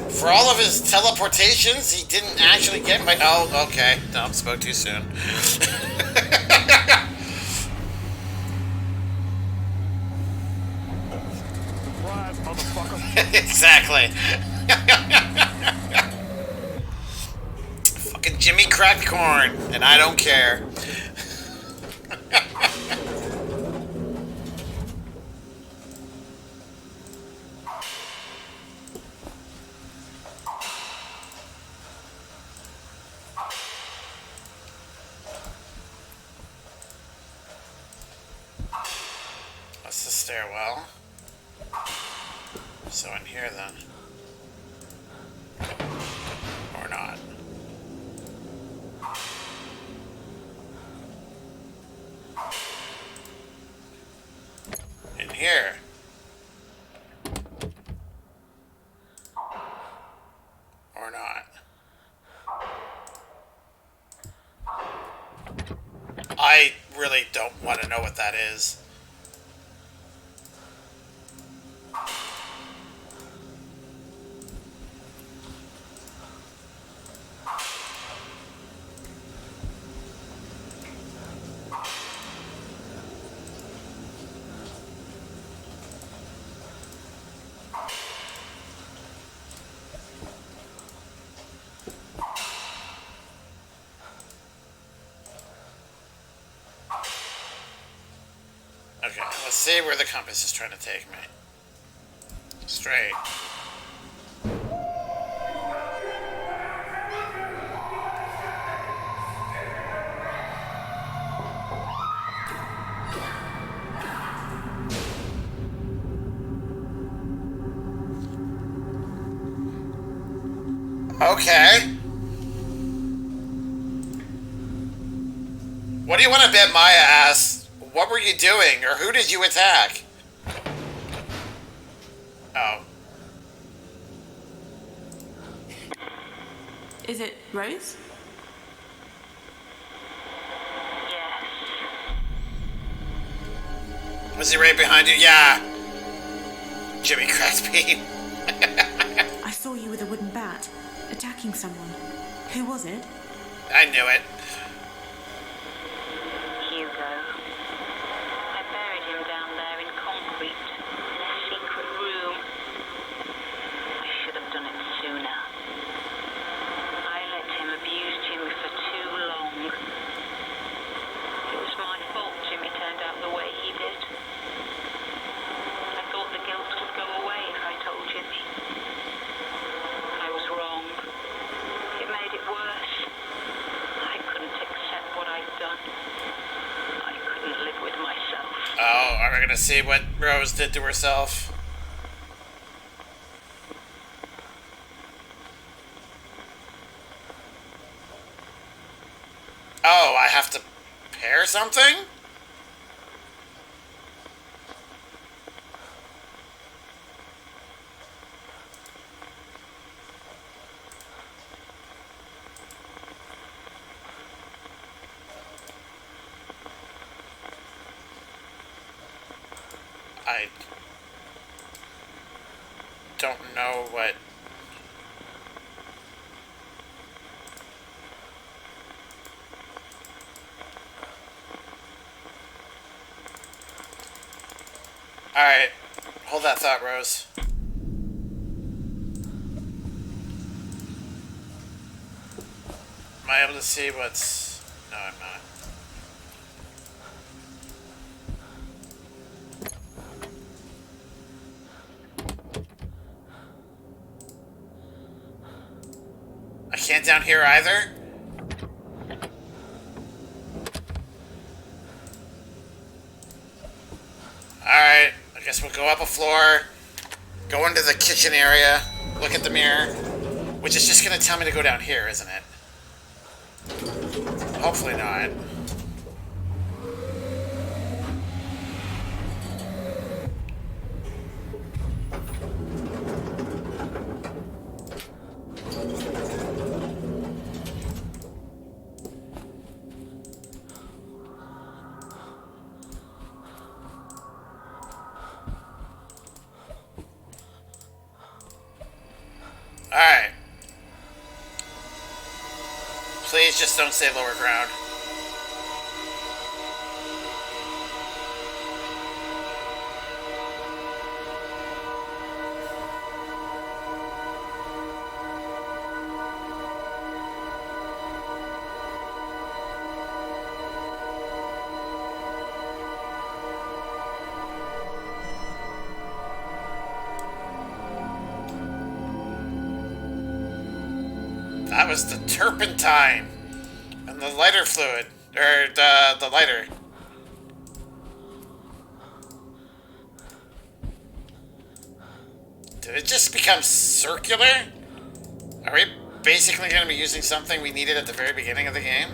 For all of his teleportations, he didn't actually get my... Oh, okay. No, spoke too soon. Surprise, motherfucker. Exactly. Fucking Jimmy cracked corn, and I don't care. That's the stairwell. So in here then. Or not. In here. Or not. I really don't want to know what that is. Okay, let's see where the compass is trying to take me. Straight. Okay. What do you want to bet my ass? What were you doing, or who did you attack? Oh. Is it Rose? Yes. Was he right behind you? Yeah. Jimmy Crackspeed. I saw you with a wooden bat, attacking someone. Who was it? I knew it. Hugo. I buried him down there in concrete, in a secret room. I should have done it sooner. I let him abuse Jimmy for too long. It was my fault Jimmy turned out the way he did. I thought the guilt would go away if I told Jimmy. I was wrong. It made it worse. I couldn't accept what I'd done. I couldn't live with myself. Oh, are we gonna see what Rose did to herself? Oh, I have to pair something? I don't know what... Alright, hold that thought, Rose. Am I able to see what's... No, I'm not. I can't down here either? Alright, I guess we'll go up a floor, go into the kitchen area, look at the mirror, which is just gonna tell me to go down here, isn't it? Hopefully not. Alright. Please just don't say lower ground. That was the turpentine and the lighter fluid, or the lighter. Did it just become circular? Are we basically going to be using something we needed at the very beginning of the game?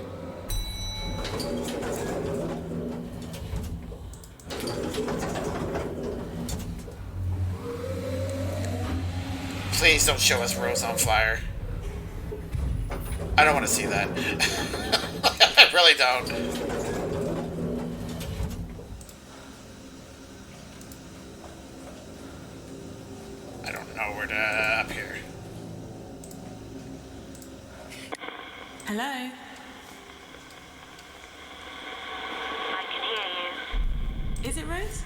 Please don't show us Rose on fire. I don't want to see that. I really don't. I don't know where to... up here. Hello? I can hear you. Is it Rose?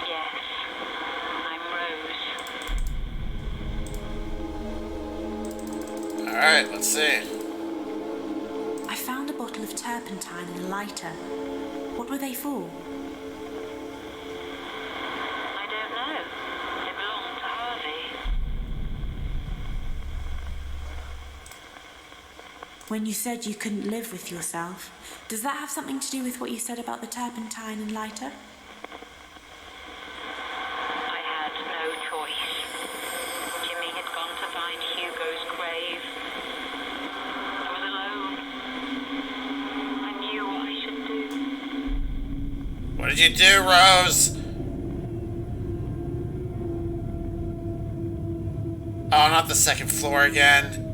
Yes. I'm Rose. Alright, let's see. I found a bottle of turpentine and a lighter. What were they for? I don't know. They belong to Harvey. When you said you couldn't live with yourself, does that have something to do with what you said about the turpentine and lighter? I had no choice. Jimmy did you do, Rose? Oh, not the second floor again.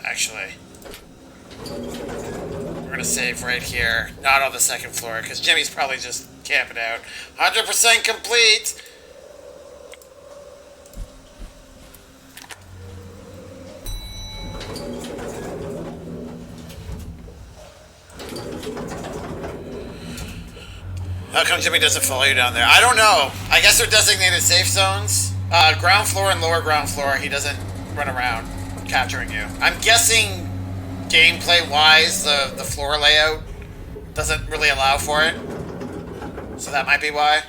Actually, we're gonna save right here, not on the second floor, because Jimmy's probably just camping out. 100% complete! How come Jimmy doesn't follow you down there? I don't know. I guess they're designated safe zones. Ground floor and lower ground floor, he doesn't run around capturing you. I'm guessing gameplay-wise, the floor layout doesn't really allow for it. So that might be why.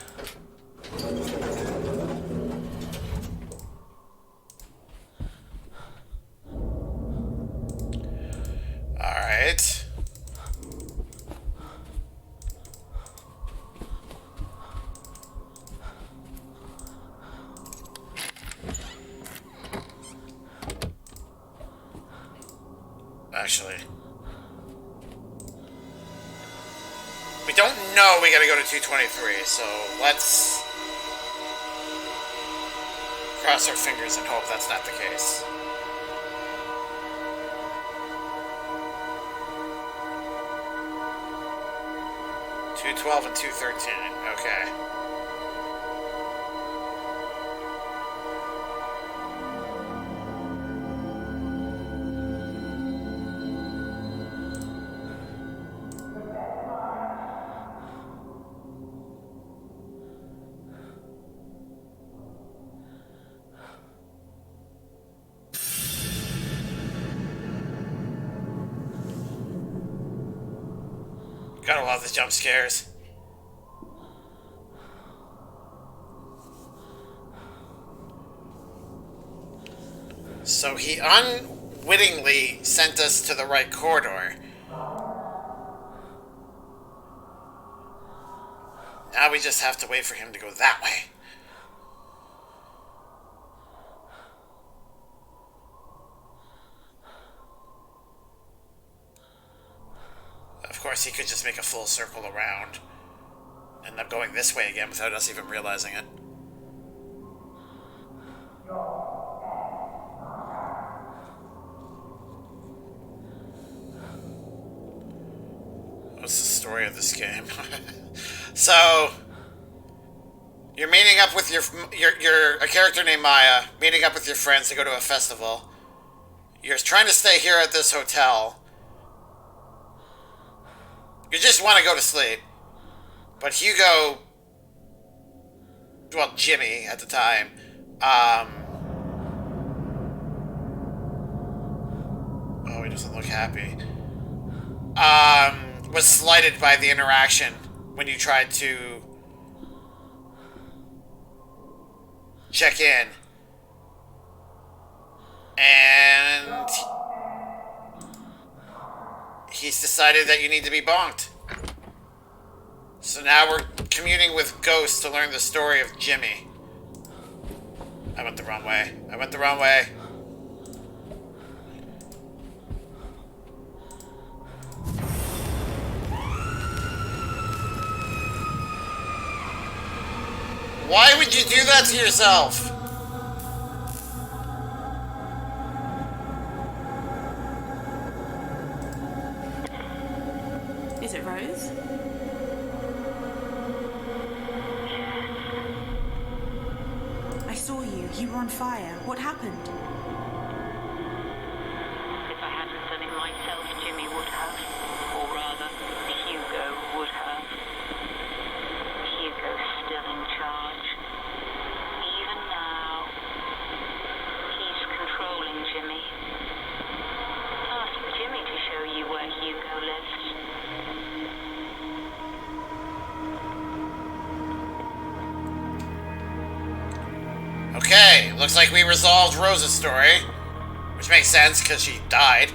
Alright. Actually, we don't know we gotta go to 223, so let's cross our fingers and hope that's not the case. $212 and $213, okay. Gotta love the jump scares. So he unwittingly sent us to the right corridor. Now we just have to wait for him to go that way. Of course, he could just make a full circle around. End up going this way again without us even realizing it. What's the story of this game? So, you're meeting up with you're a character named Maya, meeting up with your friends to go to a festival. You're trying to stay here at this hotel. You just want to go to sleep. But Hugo, well, Jimmy at the time, oh, he doesn't look happy, was slighted by the interaction when you tried to check in. And he's decided that you need to be bonked. So now we're communing with Ghost to learn the story of Jimmy. I went the wrong way. I went the wrong way. Why would you do that to yourself? Is it Rose? I saw you. You were on fire. What happened? If I hadn't done it myself, Jimmy would have. Or rather, Hugo would have. Hugo's still in charge. Even now, he's controlling Jimmy. Ask Jimmy to show you where Hugo lives. Okay, looks like we resolved Rose's story. Which makes sense, because she died.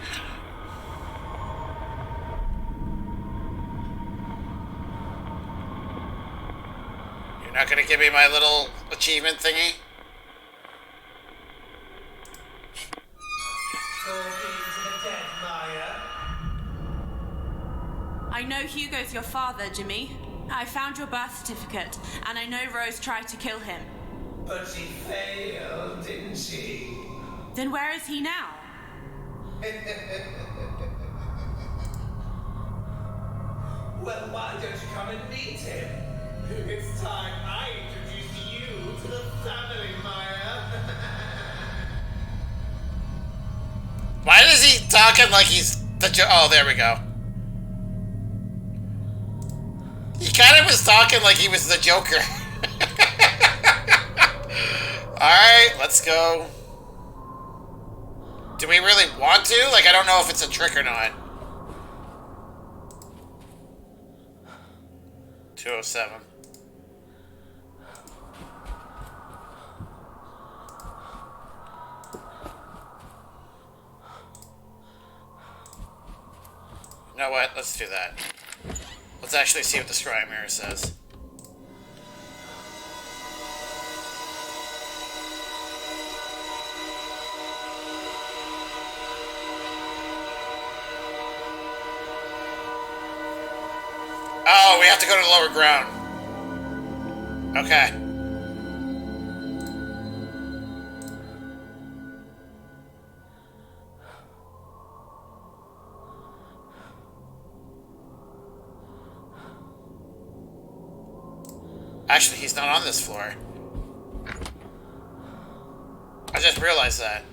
not gonna give me my little achievement thingy? I know Hugo's your father, Jimmy. I found your birth certificate, and I know Rose tried to kill him. But she failed, didn't she? Then where is he now? Well, why don't you come and meet him? It's time I introduced you to the family, Maya. Why is he talking like he's the oh, there we go. He kind of was talking like he was the Joker. Alright, let's go. Do we really want to? Like, I don't know if it's a trick or not. 207. You know what? Let's do that. Let's actually see what the scrying mirror says. Oh, we have to go to the lower ground. Okay. Actually, he's not on this floor. I just realized that.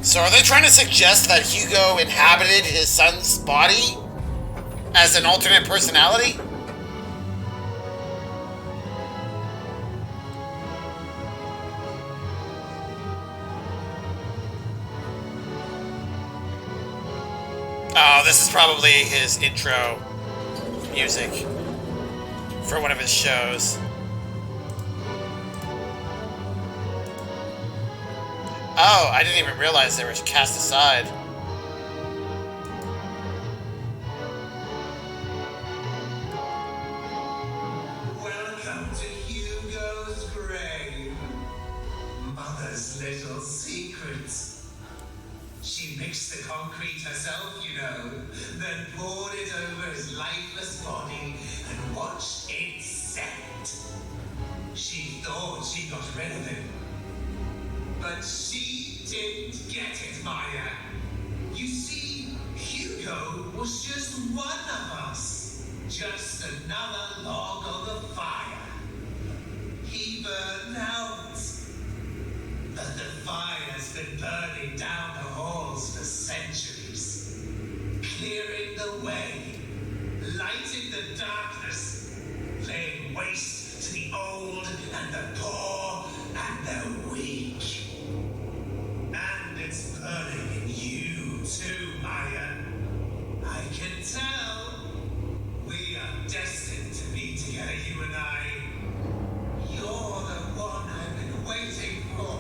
So are they trying to suggest that Hugo inhabited his son's body as an alternate personality? Oh, this is probably his intro music for one of his shows. Oh, I didn't even realize they were cast aside. Welcome to Hugo's grave. Mother's little secrets. She mixed the concrete herself, you know, then poured it over his lifeless body and watched it set. She thought she got rid of him. But she didn't get it, Maya. You see, Hugo was just one of us. Just another log on the fire. He burned out. But the fire's been burning down the halls for centuries. Clearing the way. Lighting the darkness. Laying waste to the old and the poor and the weak. And it's burning in you too, Maya. I can tell. We are destined to be together, you and I. You're the one I've been waiting for.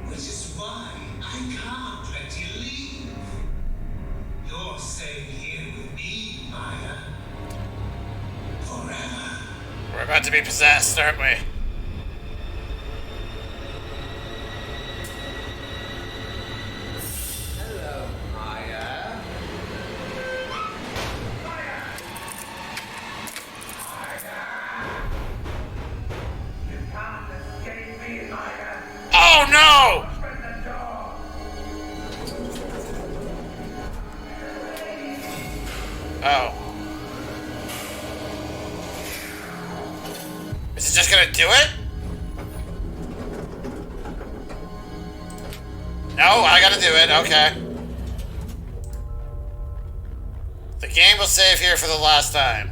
Which is why I can't let you leave. You're staying here with me, Maya. Forever. We're about to be possessed, aren't we? Hello, Maya. You can't escape me, Maya. Oh no! Open the door. Oh. Is it just gonna do it? No, I gotta do it, okay. The game will save here for the last time.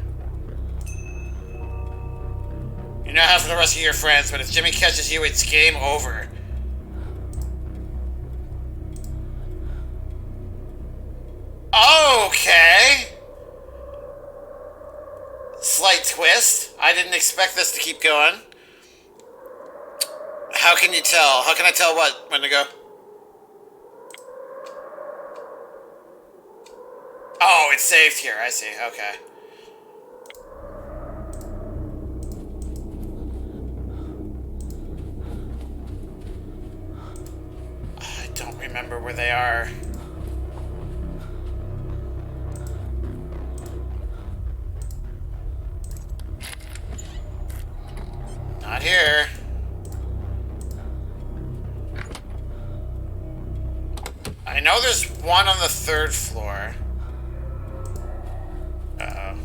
You now have to rescue your friends, but if Jimmy catches you, it's game over. Okay. Slight twist. I didn't expect this to keep going. How can you tell? How can I tell what? When to go? Oh, it's saved here. I see. Okay. I don't remember where they are. Not here. I know there's one on the 3rd floor. Uh-oh.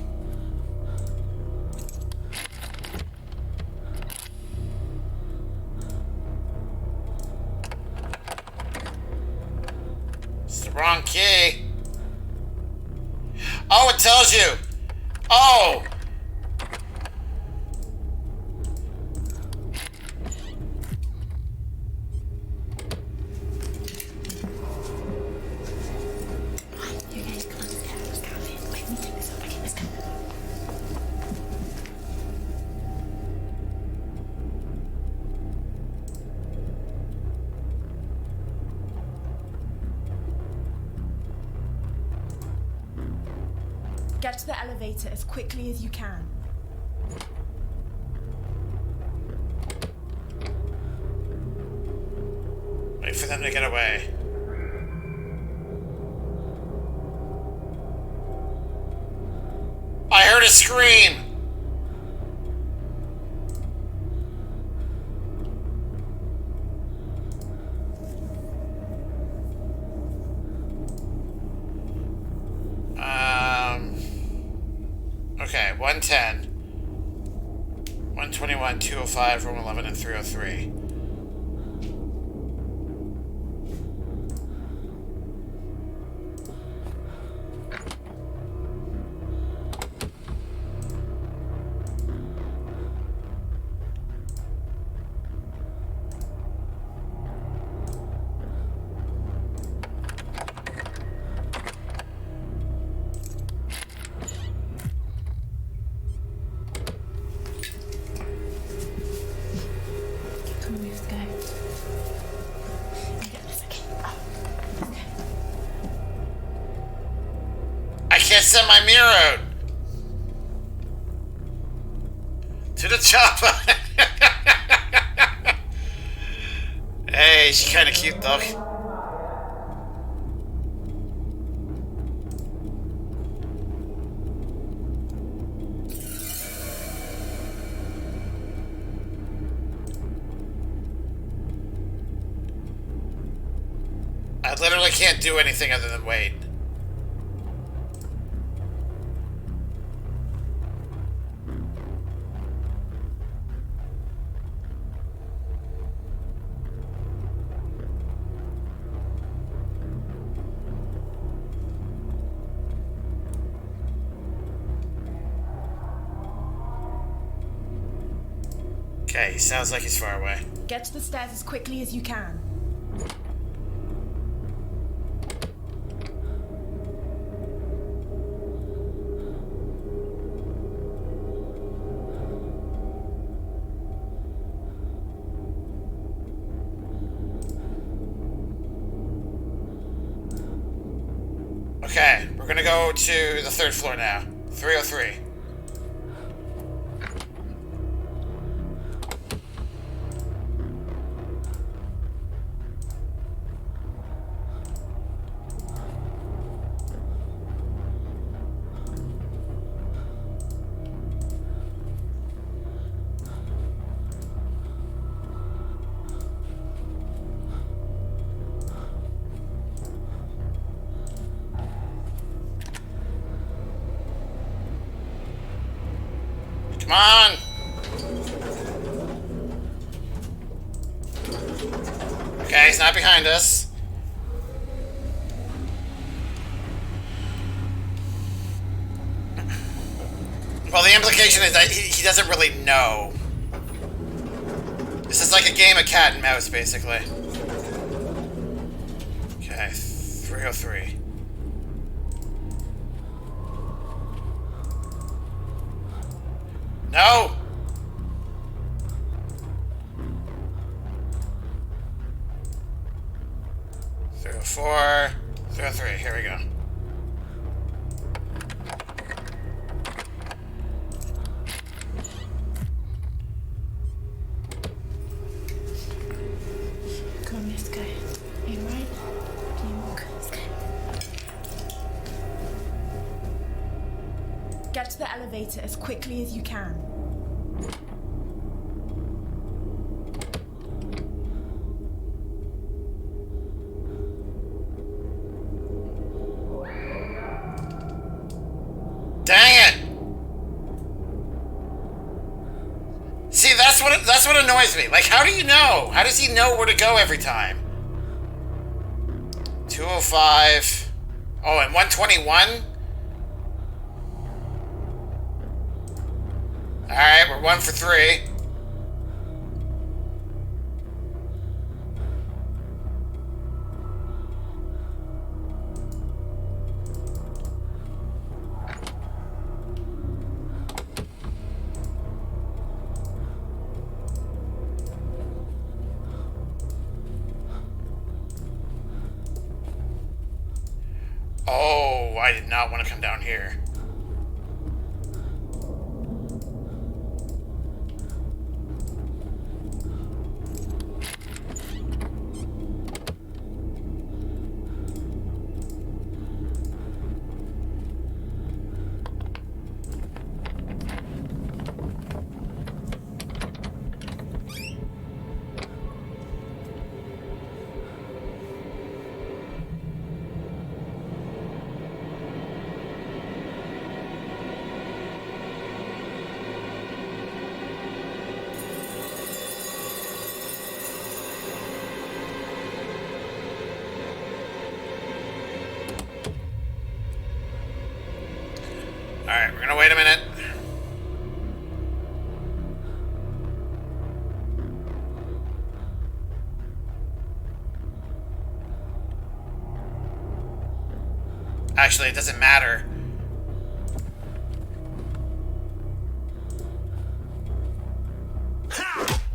It's the wrong key. Oh, it tells you. Oh! You guys come upstairs. Let's go. Wait, let me take this up. Okay, let's go. Get to the elevator as quickly as you can. Wait for them to get away. I heard a scream! Okay, 110. 121, 205, room 11, and 303. Come on, let's go. Get this, okay. Oh, okay. I can't set my mirror out! To the chopper! Hey, she's kinda cute though. I literally can't do anything other than wait. Okay, he sounds like he's far away. Get to the stairs as quickly as you can. Okay, we're gonna go to the 3rd floor now. 303. Come on! Okay, he's not behind us. Well, the implication is that he doesn't really know. This is like a game of cat and mouse, basically. Okay, 303. No! 04, 03, here we go. Come on, let's go. You right? Do you walk? Let's go. Get to the elevator as quickly as you can. Dang it! See, that's what annoys me. Like, how do you know? How does he know where to go every time? 205. Oh, and 121? Alright, we're 1 for 3. Oh, I did not want to come down here. Alright, we're gonna wait a minute. Actually, it doesn't matter.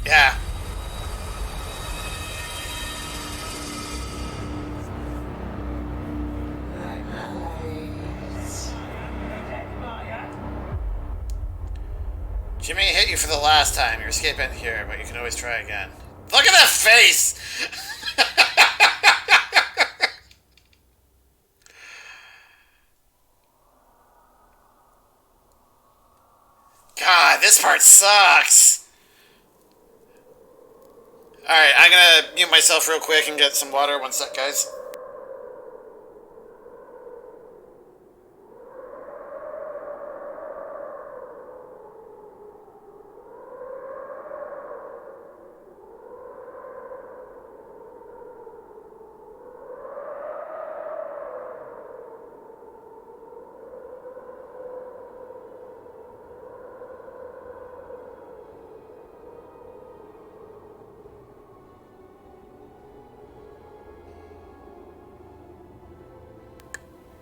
Yeah. Jimmy hit you for the last time. You're escaping here, but you can always try again. Look at that face! God, this part sucks. Alright, I'm gonna mute myself real quick and get some water. One sec, guys.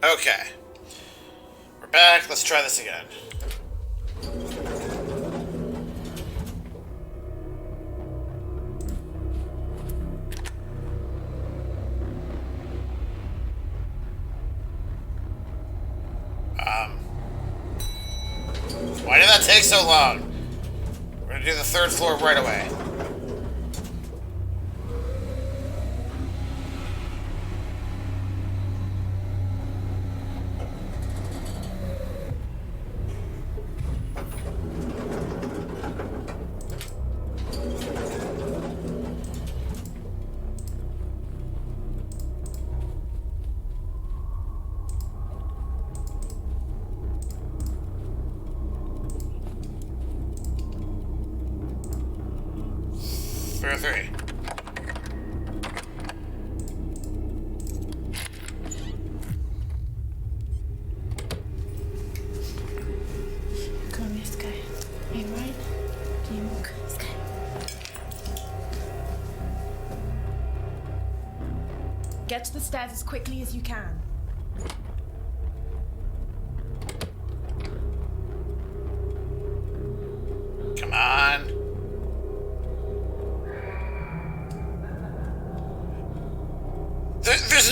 Okay. We're back. Let's try this again. Why did that take so long? We're gonna do the 3rd floor right away. Three. Come on, let's go. You right? Do you walk? Let's go. Get to the stairs as quickly as you can.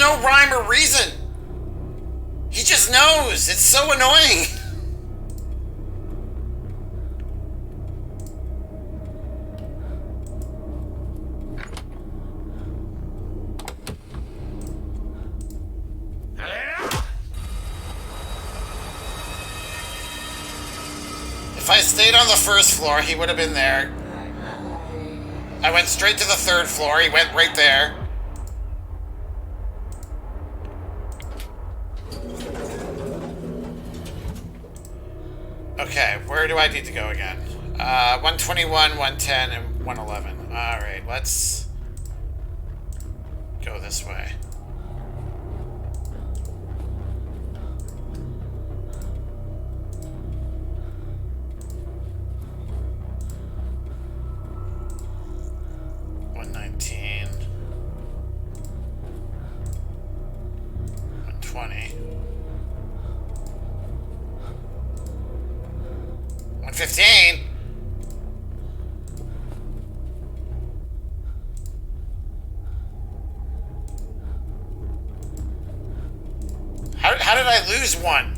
no rhyme or reason. He just knows. It's so annoying. If I stayed on the first floor, he would have been there. I went straight to the third floor. He went right there. Okay, where do I need to go again? 121, 110, and 111. Alright, let's go this way. How did I lose one?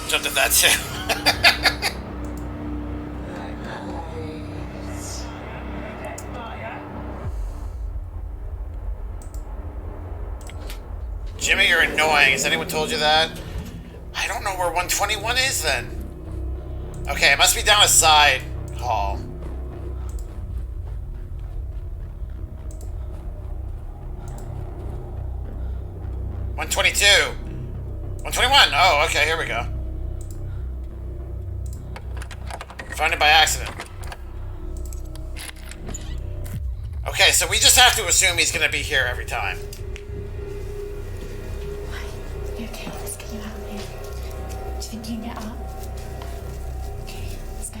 Jumped at that too. Jimmy, you're annoying. Has anyone told you that? I don't know where 121 is then. Okay, it must be down a side hall. $122. 121. Oh, okay, here we go. Found it by accident. Okay, so we just have to assume he's gonna be here every time. You okay? Let's get you out of here. Do you think you can get up? Okay, let's go.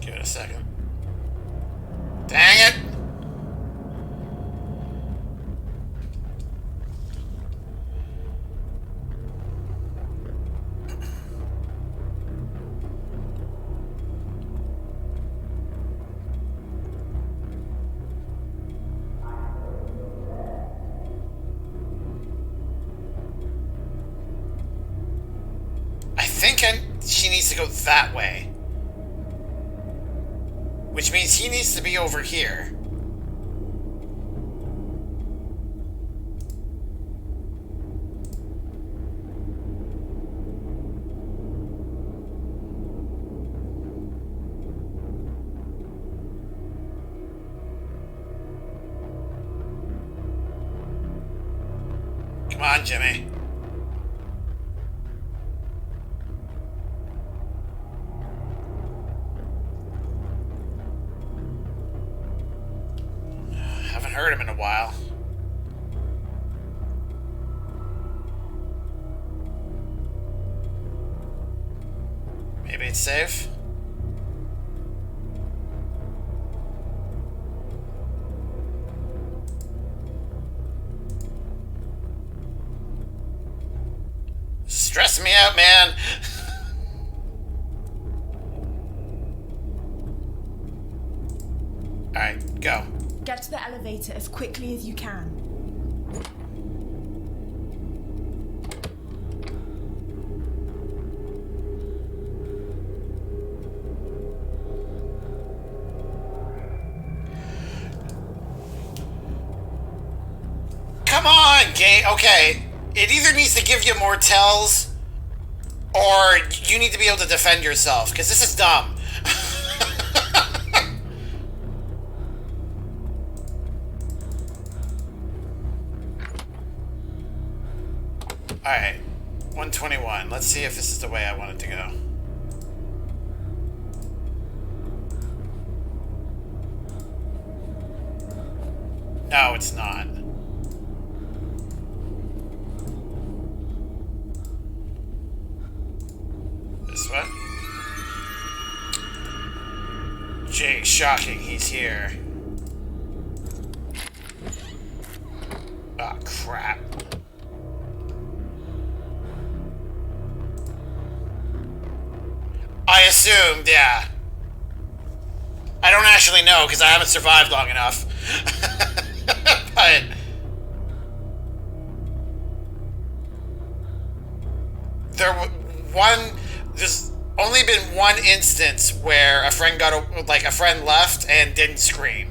Give it a second. Dang it! I think she needs to go that way. Which means he needs to be over here. Come on, Jimmy. Haven't heard him in a while. Maybe it's safe? Stress me out, man. Alright, go. Get to the elevator as quickly as you can. Come on, game. Okay. It either needs to give you more tells, or you need to be able to defend yourself, because this is dumb. Alright, 121. Let's see if this is the way I want it to go. No, it's not. This way? Jake, shocking, he's here. Oh, crap. I assumed, yeah. I don't actually know because I haven't survived long enough. But there's only been one instance where a friend a friend left and didn't scream.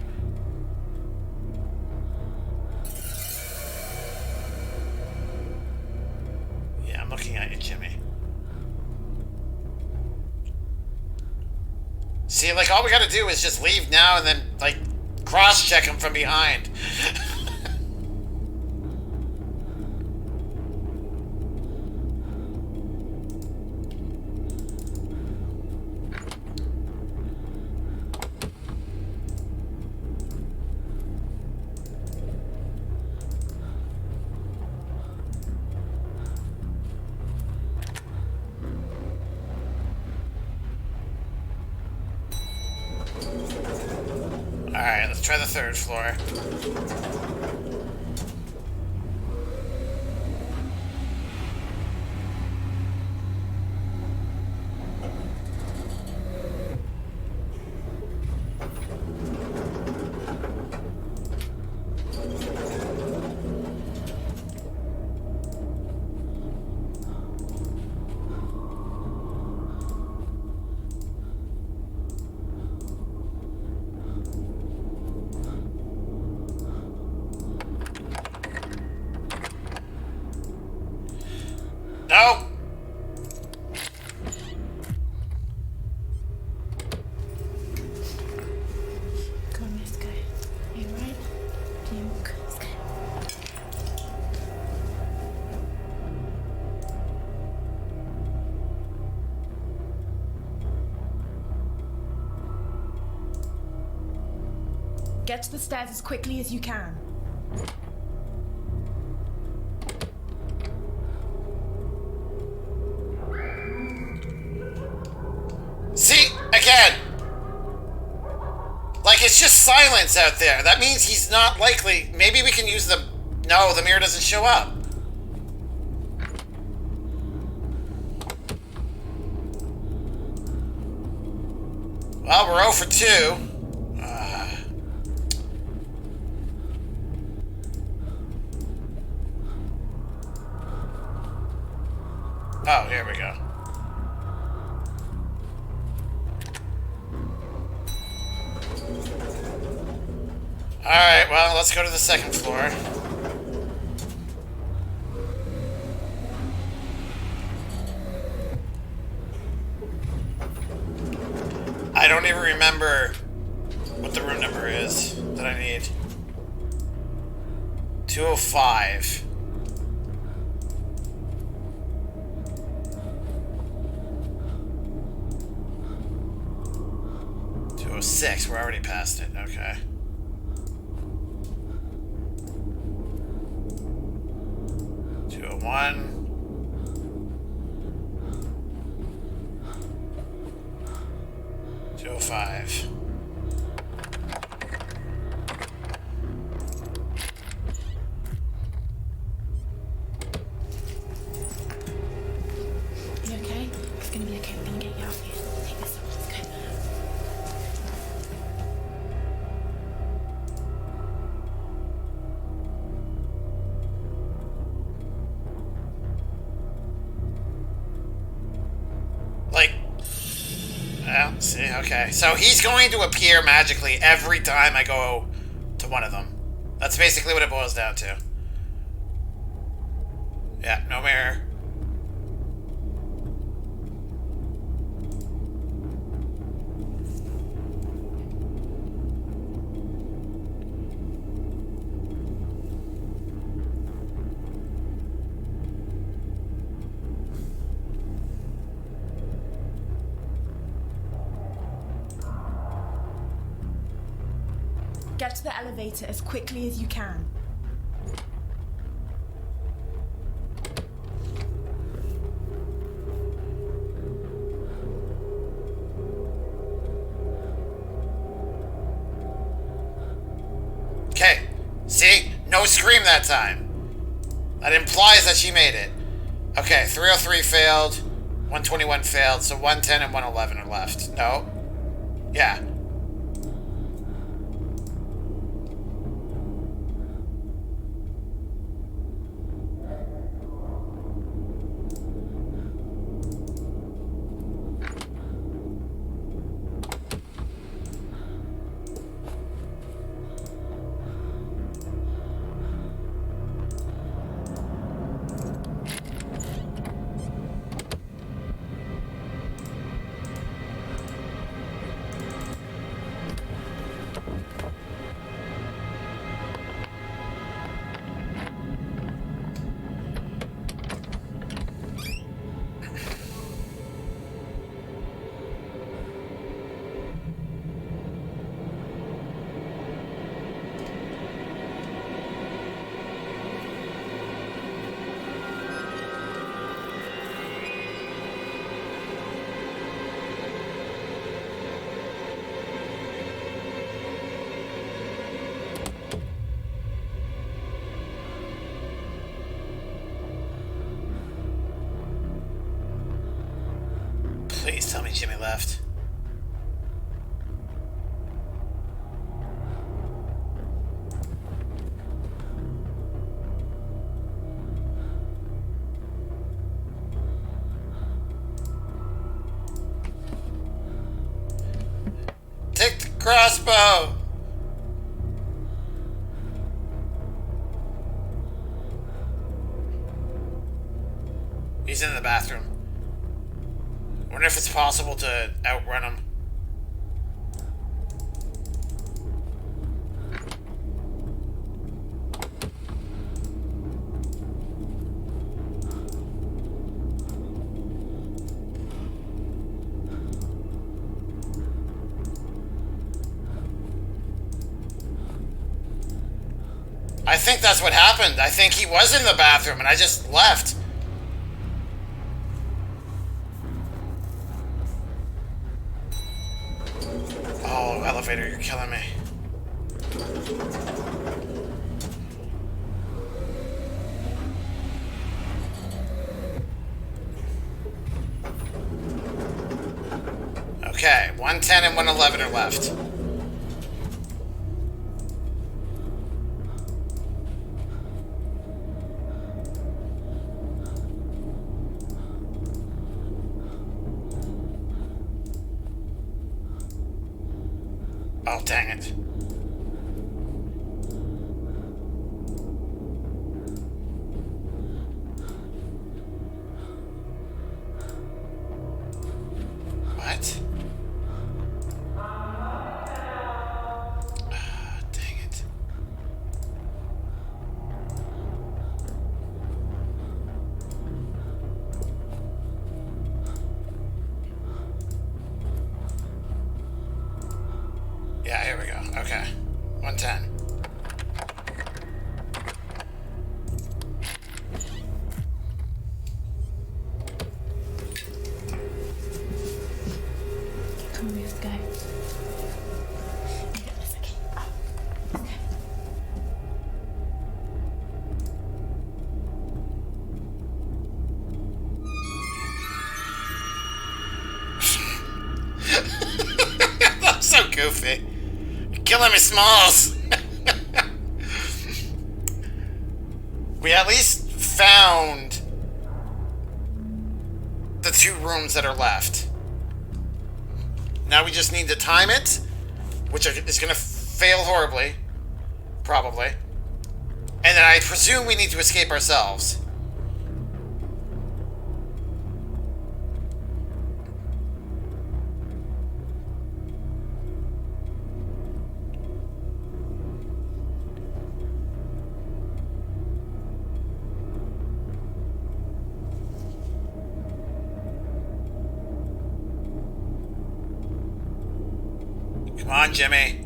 Yeah, I'm looking at you, Jimmy. See, like, all we gotta do is just leave now and then, like, cross-check him from behind. Alright, let's try the third floor. No! Come on, let's go. You right? Duke, let's go. Get to the stairs as quickly as you can. See? Again! Like, it's just silence out there. That means he's not likely... Maybe we can use the... No, the mirror doesn't show up. Well, we're 0 for 2. Oh, here we go. Alright, well, let's go to the second floor. I don't even remember what the room number is that I need. 205. 206, we're already past it, okay. 201. 205. You okay? It's gonna be okay. We're gonna get you out of here. Take this off. Let's go. Like, well, see, okay. So he's going to appear magically every time I go to one of them. That's basically what it boils down to. Yeah, no mirror. Get to the elevator as quickly as you can. Okay. See? No scream that time. That implies that she made it. Okay, 303 failed. 121 failed, so 110 and 111 are left. No? Yeah. Please tell me Jimmy left. Take the crossbow! He's in the bathroom. Wonder if it's possible to outrun him. I think that's what happened. I think he was in the bathroom and I just left. Oh, elevator, you're killing me. Okay, 110 and 111 are left. Oh, dang it. What? Dang it. Yeah, here we go. Okay. 110. Come on, let's go. Yeah, that's okay. Oh, let's go. That's so goofy. You're killing me, Smalls. We at least found the 2 rooms that are left. Now we just need to time it, which is going to fail horribly, probably. And then I presume we need to escape ourselves. Come on, Jimmy.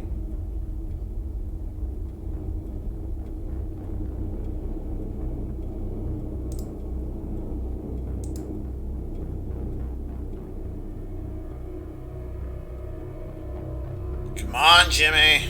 on, Jimmy.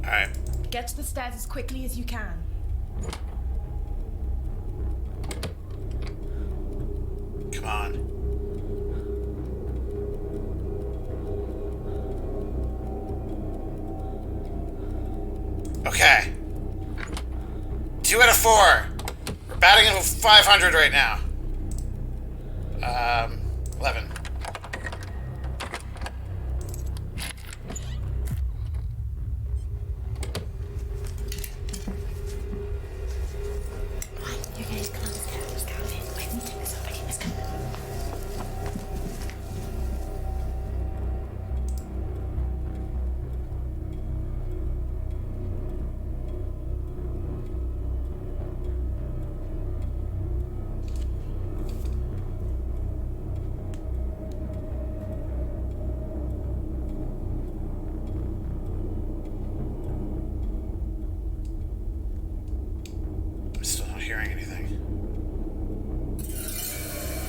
Alright. Get to the stairs as quickly as you can. Come on. Okay. 2 out of 4. We're batting at 500 right now. 11. You guys come on, let's go. Let's go. Wait, let me take this off. Okay, let's go. I'm still not hearing anything.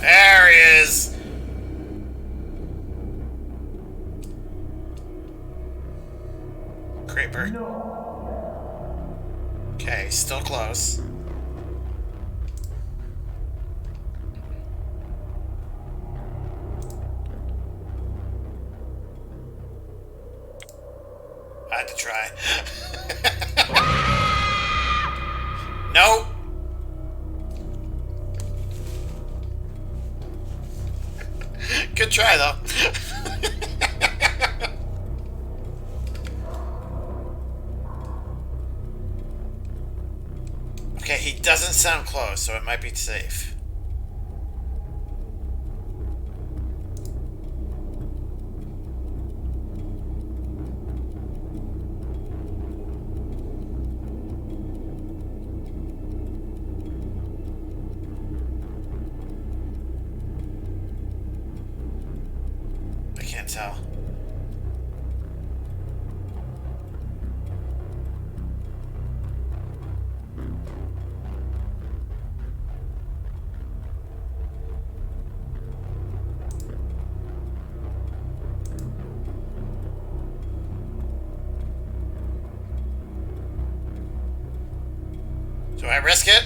There he is! Creeper. Okay, still close. I had to try. Nope. Good try, though. Okay, he doesn't sound close, so it might be safe. I can't tell. Do I risk it?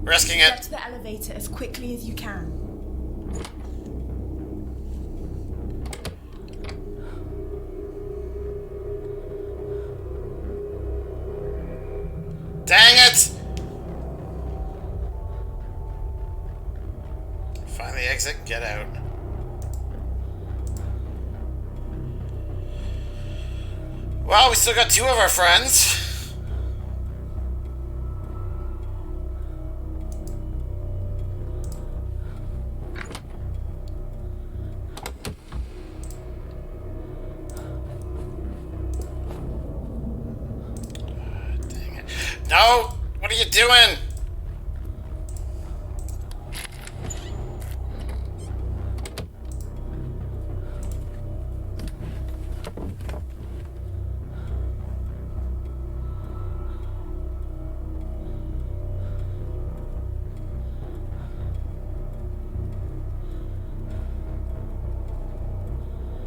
Risking Get it. to the elevator as quickly as you can. Dang it! Find the exit and get out. Well, we still got 2 of our friends. Dang it. No! What are you doing?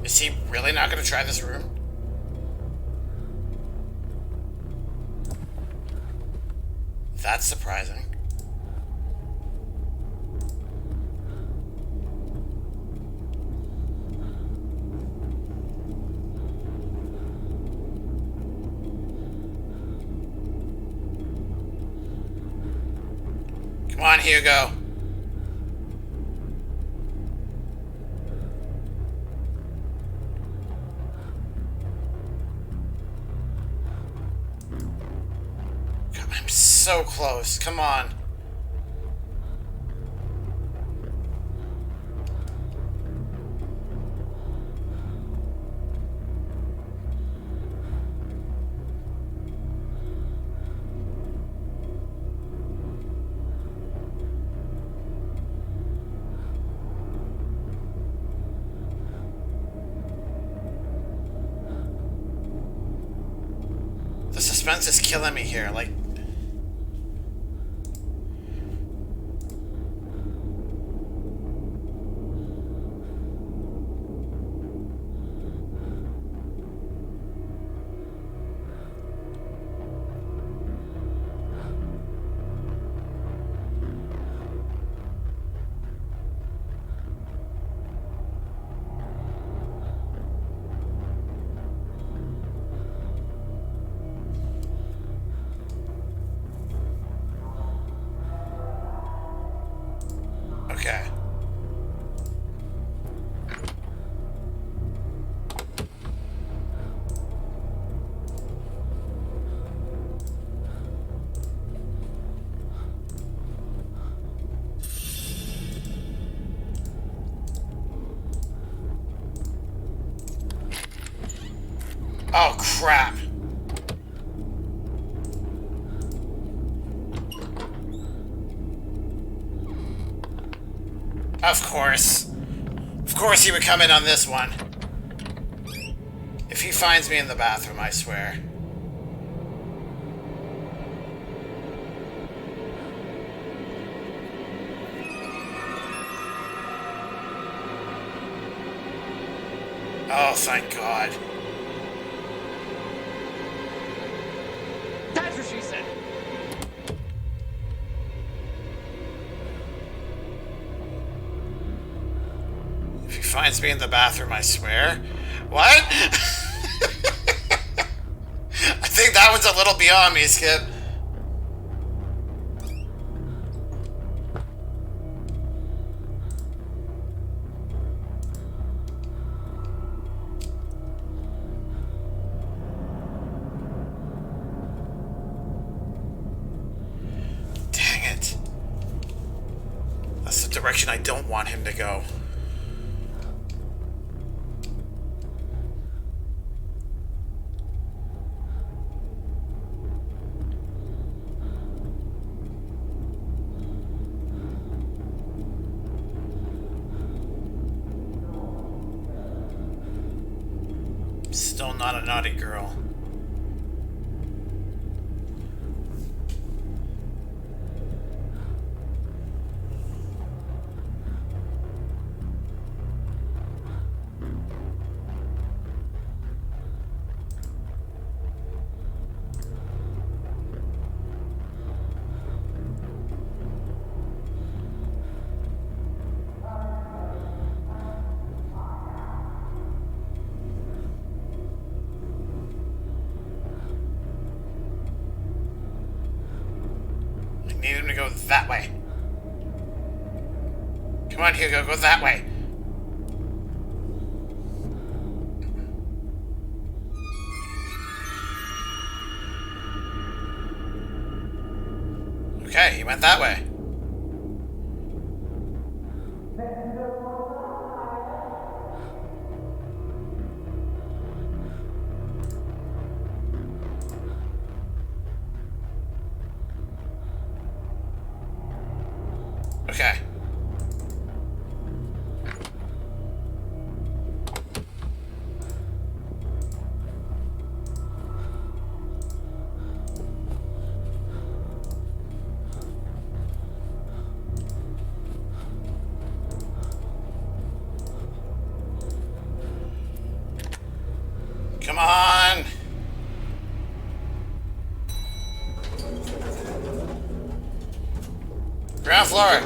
Is he really not going to try this room? That's surprising. Come on, Hugo. I'm so close. Come on. The suspense is killing me here. Like, okay. Oh, crap. Of course. Of course he would come in on this one. If he finds me in the bathroom, I swear. Oh, thank God. That's what she said. If he finds me in the bathroom, I swear. What? I think that one's a little beyond me, Skip. Dang it. That's the direction I don't want him to go. Still not a naughty girl. I need him to go that way. Come on, Hugo, go that way. Okay, he went that way. Okay. Come on. Ground floor.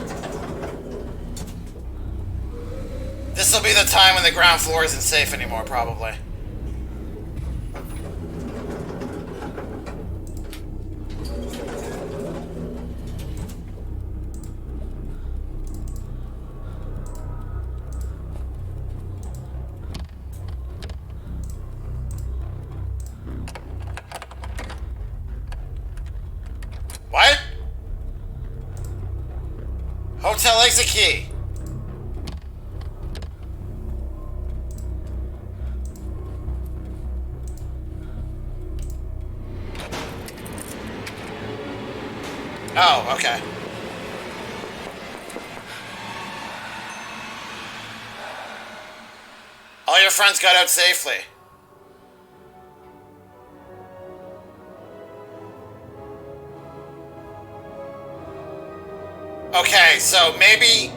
This will be the time when the ground floor isn't safe anymore, probably. Hotel exit key. Oh, okay. All your friends got out safely. Okay, so maybe...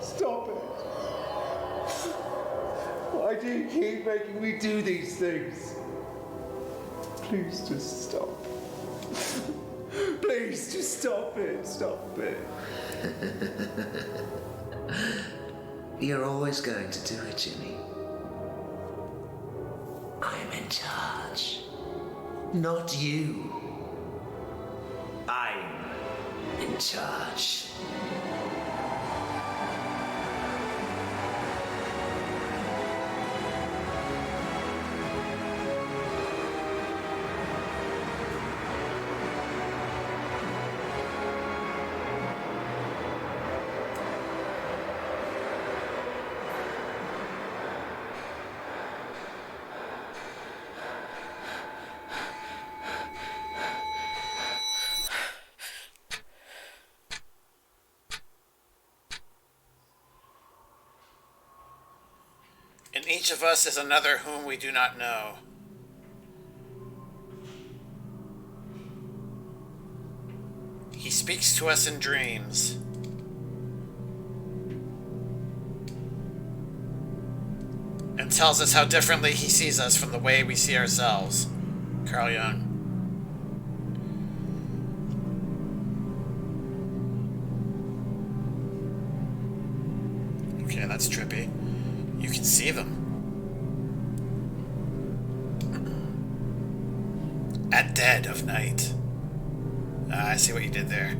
Stop it. Why do you keep making me do these things? Please just stop. Please just stop it. Stop it. You're always going to do it, Jimmy. I'm in charge. Not you. I'm in charge. And each of us is another whom we do not know. He speaks to us in dreams. And tells us how differently he sees us from the way we see ourselves. Carl Jung. Okay, that's trippy. You can see them. At dead of night. I see what you did there.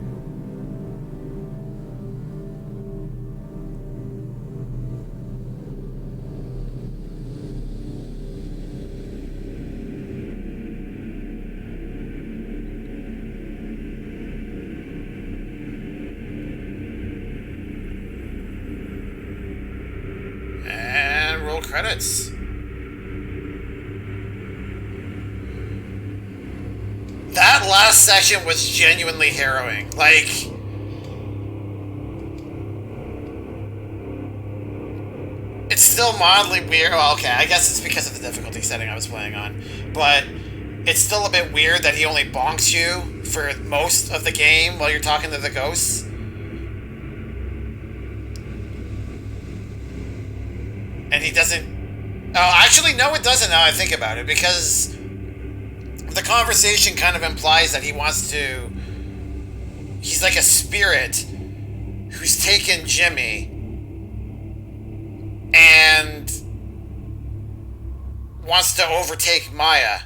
And roll credits. That last session was genuinely harrowing. Like, it's still mildly weird. Well, okay, I guess it's because of the difficulty setting I was playing on. But it's still a bit weird that he only bonks you for most of the game while you're talking to the ghosts. And he doesn't... Oh, actually, no, it doesn't now I think about it, because the conversation kind of implies that he wants to... He's like a spirit who's taken Jimmy and wants to overtake Maya.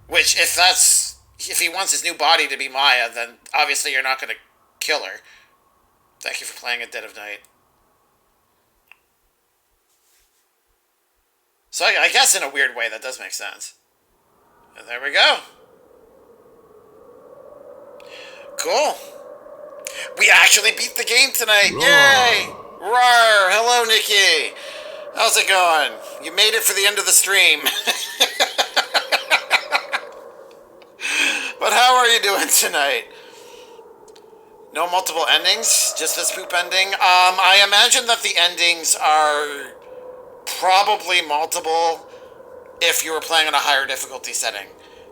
Which, if he wants his new body to be Maya, then obviously you're not going to kill her. Thank you for playing at Dead of Night. So I guess in a weird way that does make sense. And there we go. Cool. We actually beat the game tonight. Roar. Yay! Roar! Hello, Nikki. How's it going? You made it for the end of the stream. But how are you doing tonight? No multiple endings? Just this poop ending? I imagine that the endings are probably multiple if you were playing on a higher difficulty setting.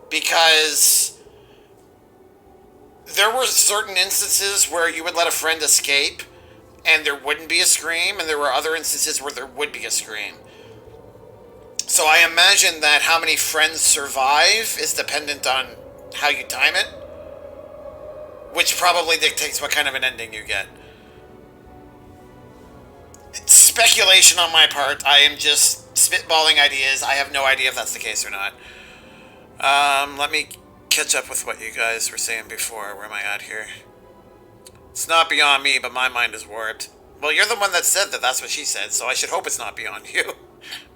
Because there were certain instances where you would let a friend escape and there wouldn't be a scream, and there were other instances where there would be a scream. So I imagine that how many friends survive is dependent on how you time it, which probably dictates what kind of an ending you get. It's speculation on my part. I am just spitballing ideas. I have no idea if that's the case or not. Let me catch up with what you guys were saying before. Where am I at here? It's not beyond me, but my mind is warped. Well, you're the one that said that. That's what she said, so I should hope it's not beyond you.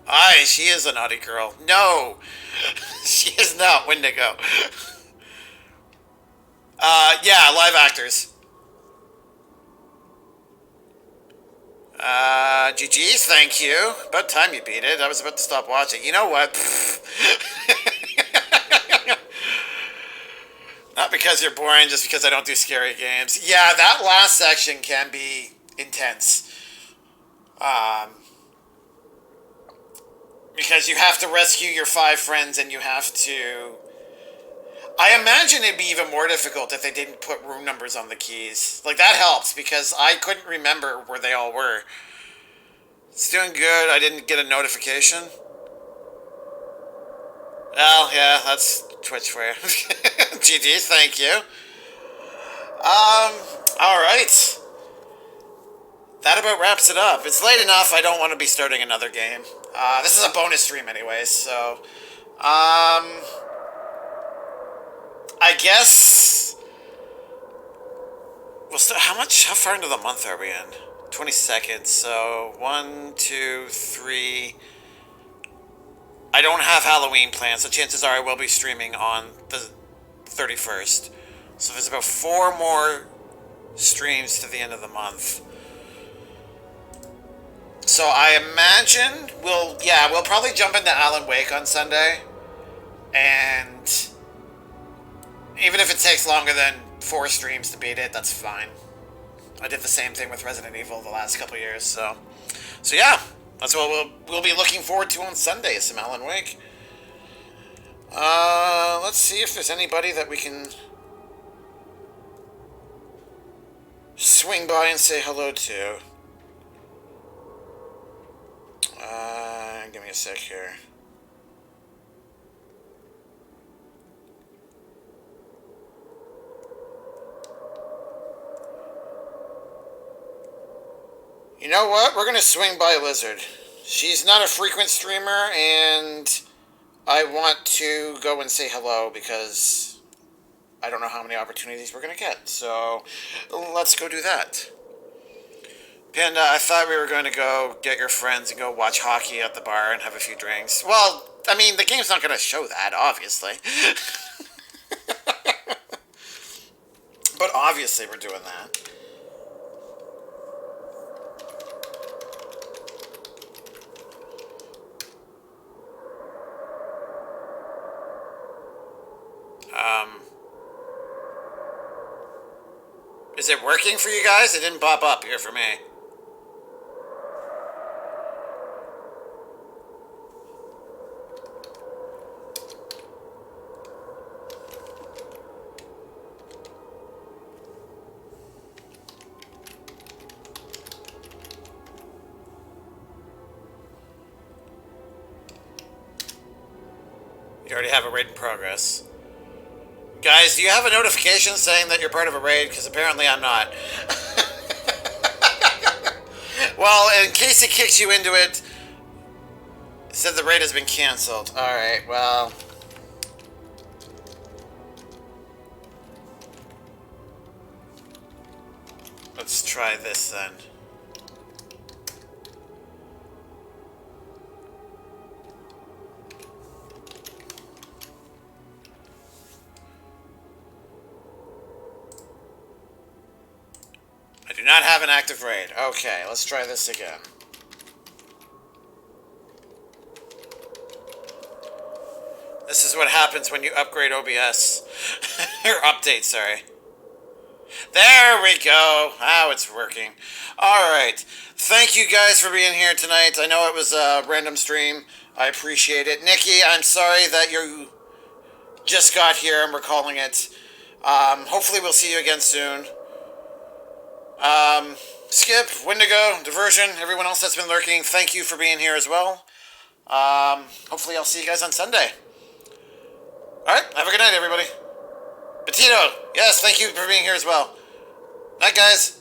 Aye, she is a naughty girl. No, she is not Wendigo. Yeah, live actors. GG's, thank you. About time you beat it. I was about to stop watching. You know what? Not because you're boring, just because I don't do scary games. Yeah, that last section can be intense. Because you have to rescue your 5 friends and you have to... I imagine it'd be even more difficult if they didn't put room numbers on the keys. Like, that helps, because I couldn't remember where they all were. It's doing good. I didn't get a notification. Well, yeah, that's Twitch for you. GG, thank you. Alright. That about wraps it up. It's late enough, I don't want to be starting another game. This is a bonus stream anyways, so... I guess... We'll start, how far into the month are we in? 22nd, so 1, 2, 3... I don't have Halloween plans, so chances are I will be streaming on the 31st. So there's about 4 more streams to the end of the month. So I imagine we'll probably jump into Alan Wake on Sunday. And even if it takes longer than 4 streams to beat it, that's fine. I did the same thing with Resident Evil the last couple years, so yeah. That's what we'll be looking forward to on Sunday, is some Alan Wake. Let's see if there's anybody that we can swing by and say hello to. Give me a sec here. You know what? We're going to swing by Lizard. She's not a frequent streamer, and I want to go and say hello because I don't know how many opportunities we're going to get. So let's go do that. Panda, I thought we were going to go get your friends and go watch hockey at the bar and have a few drinks. Well, I mean, the game's not going to show that, obviously. But obviously we're doing that. Is it working for you guys? It didn't pop up here for me. You already have a raid in progress. Guys, do you have a notification saying that you're part of a raid? Because apparently I'm not. Well, in case it kicks you into it, it said the raid has been canceled. Alright, well... let's try this then. I do not have an active raid. Okay, let's try this again. This is what happens when you upgrade OBS. Or update, sorry. There we go. Now it's working. Alright. Thank you guys for being here tonight. I know it was a random stream. I appreciate it. Nikki, I'm sorry that you just got here and we're calling it. Hopefully we'll see you again soon. Skip, Wendigo, Diversion, everyone else that's been lurking, thank you for being here as well. Hopefully I'll see you guys on Sunday. Alright, have a good night, everybody. Petito, yes, thank you for being here as well. Night, guys.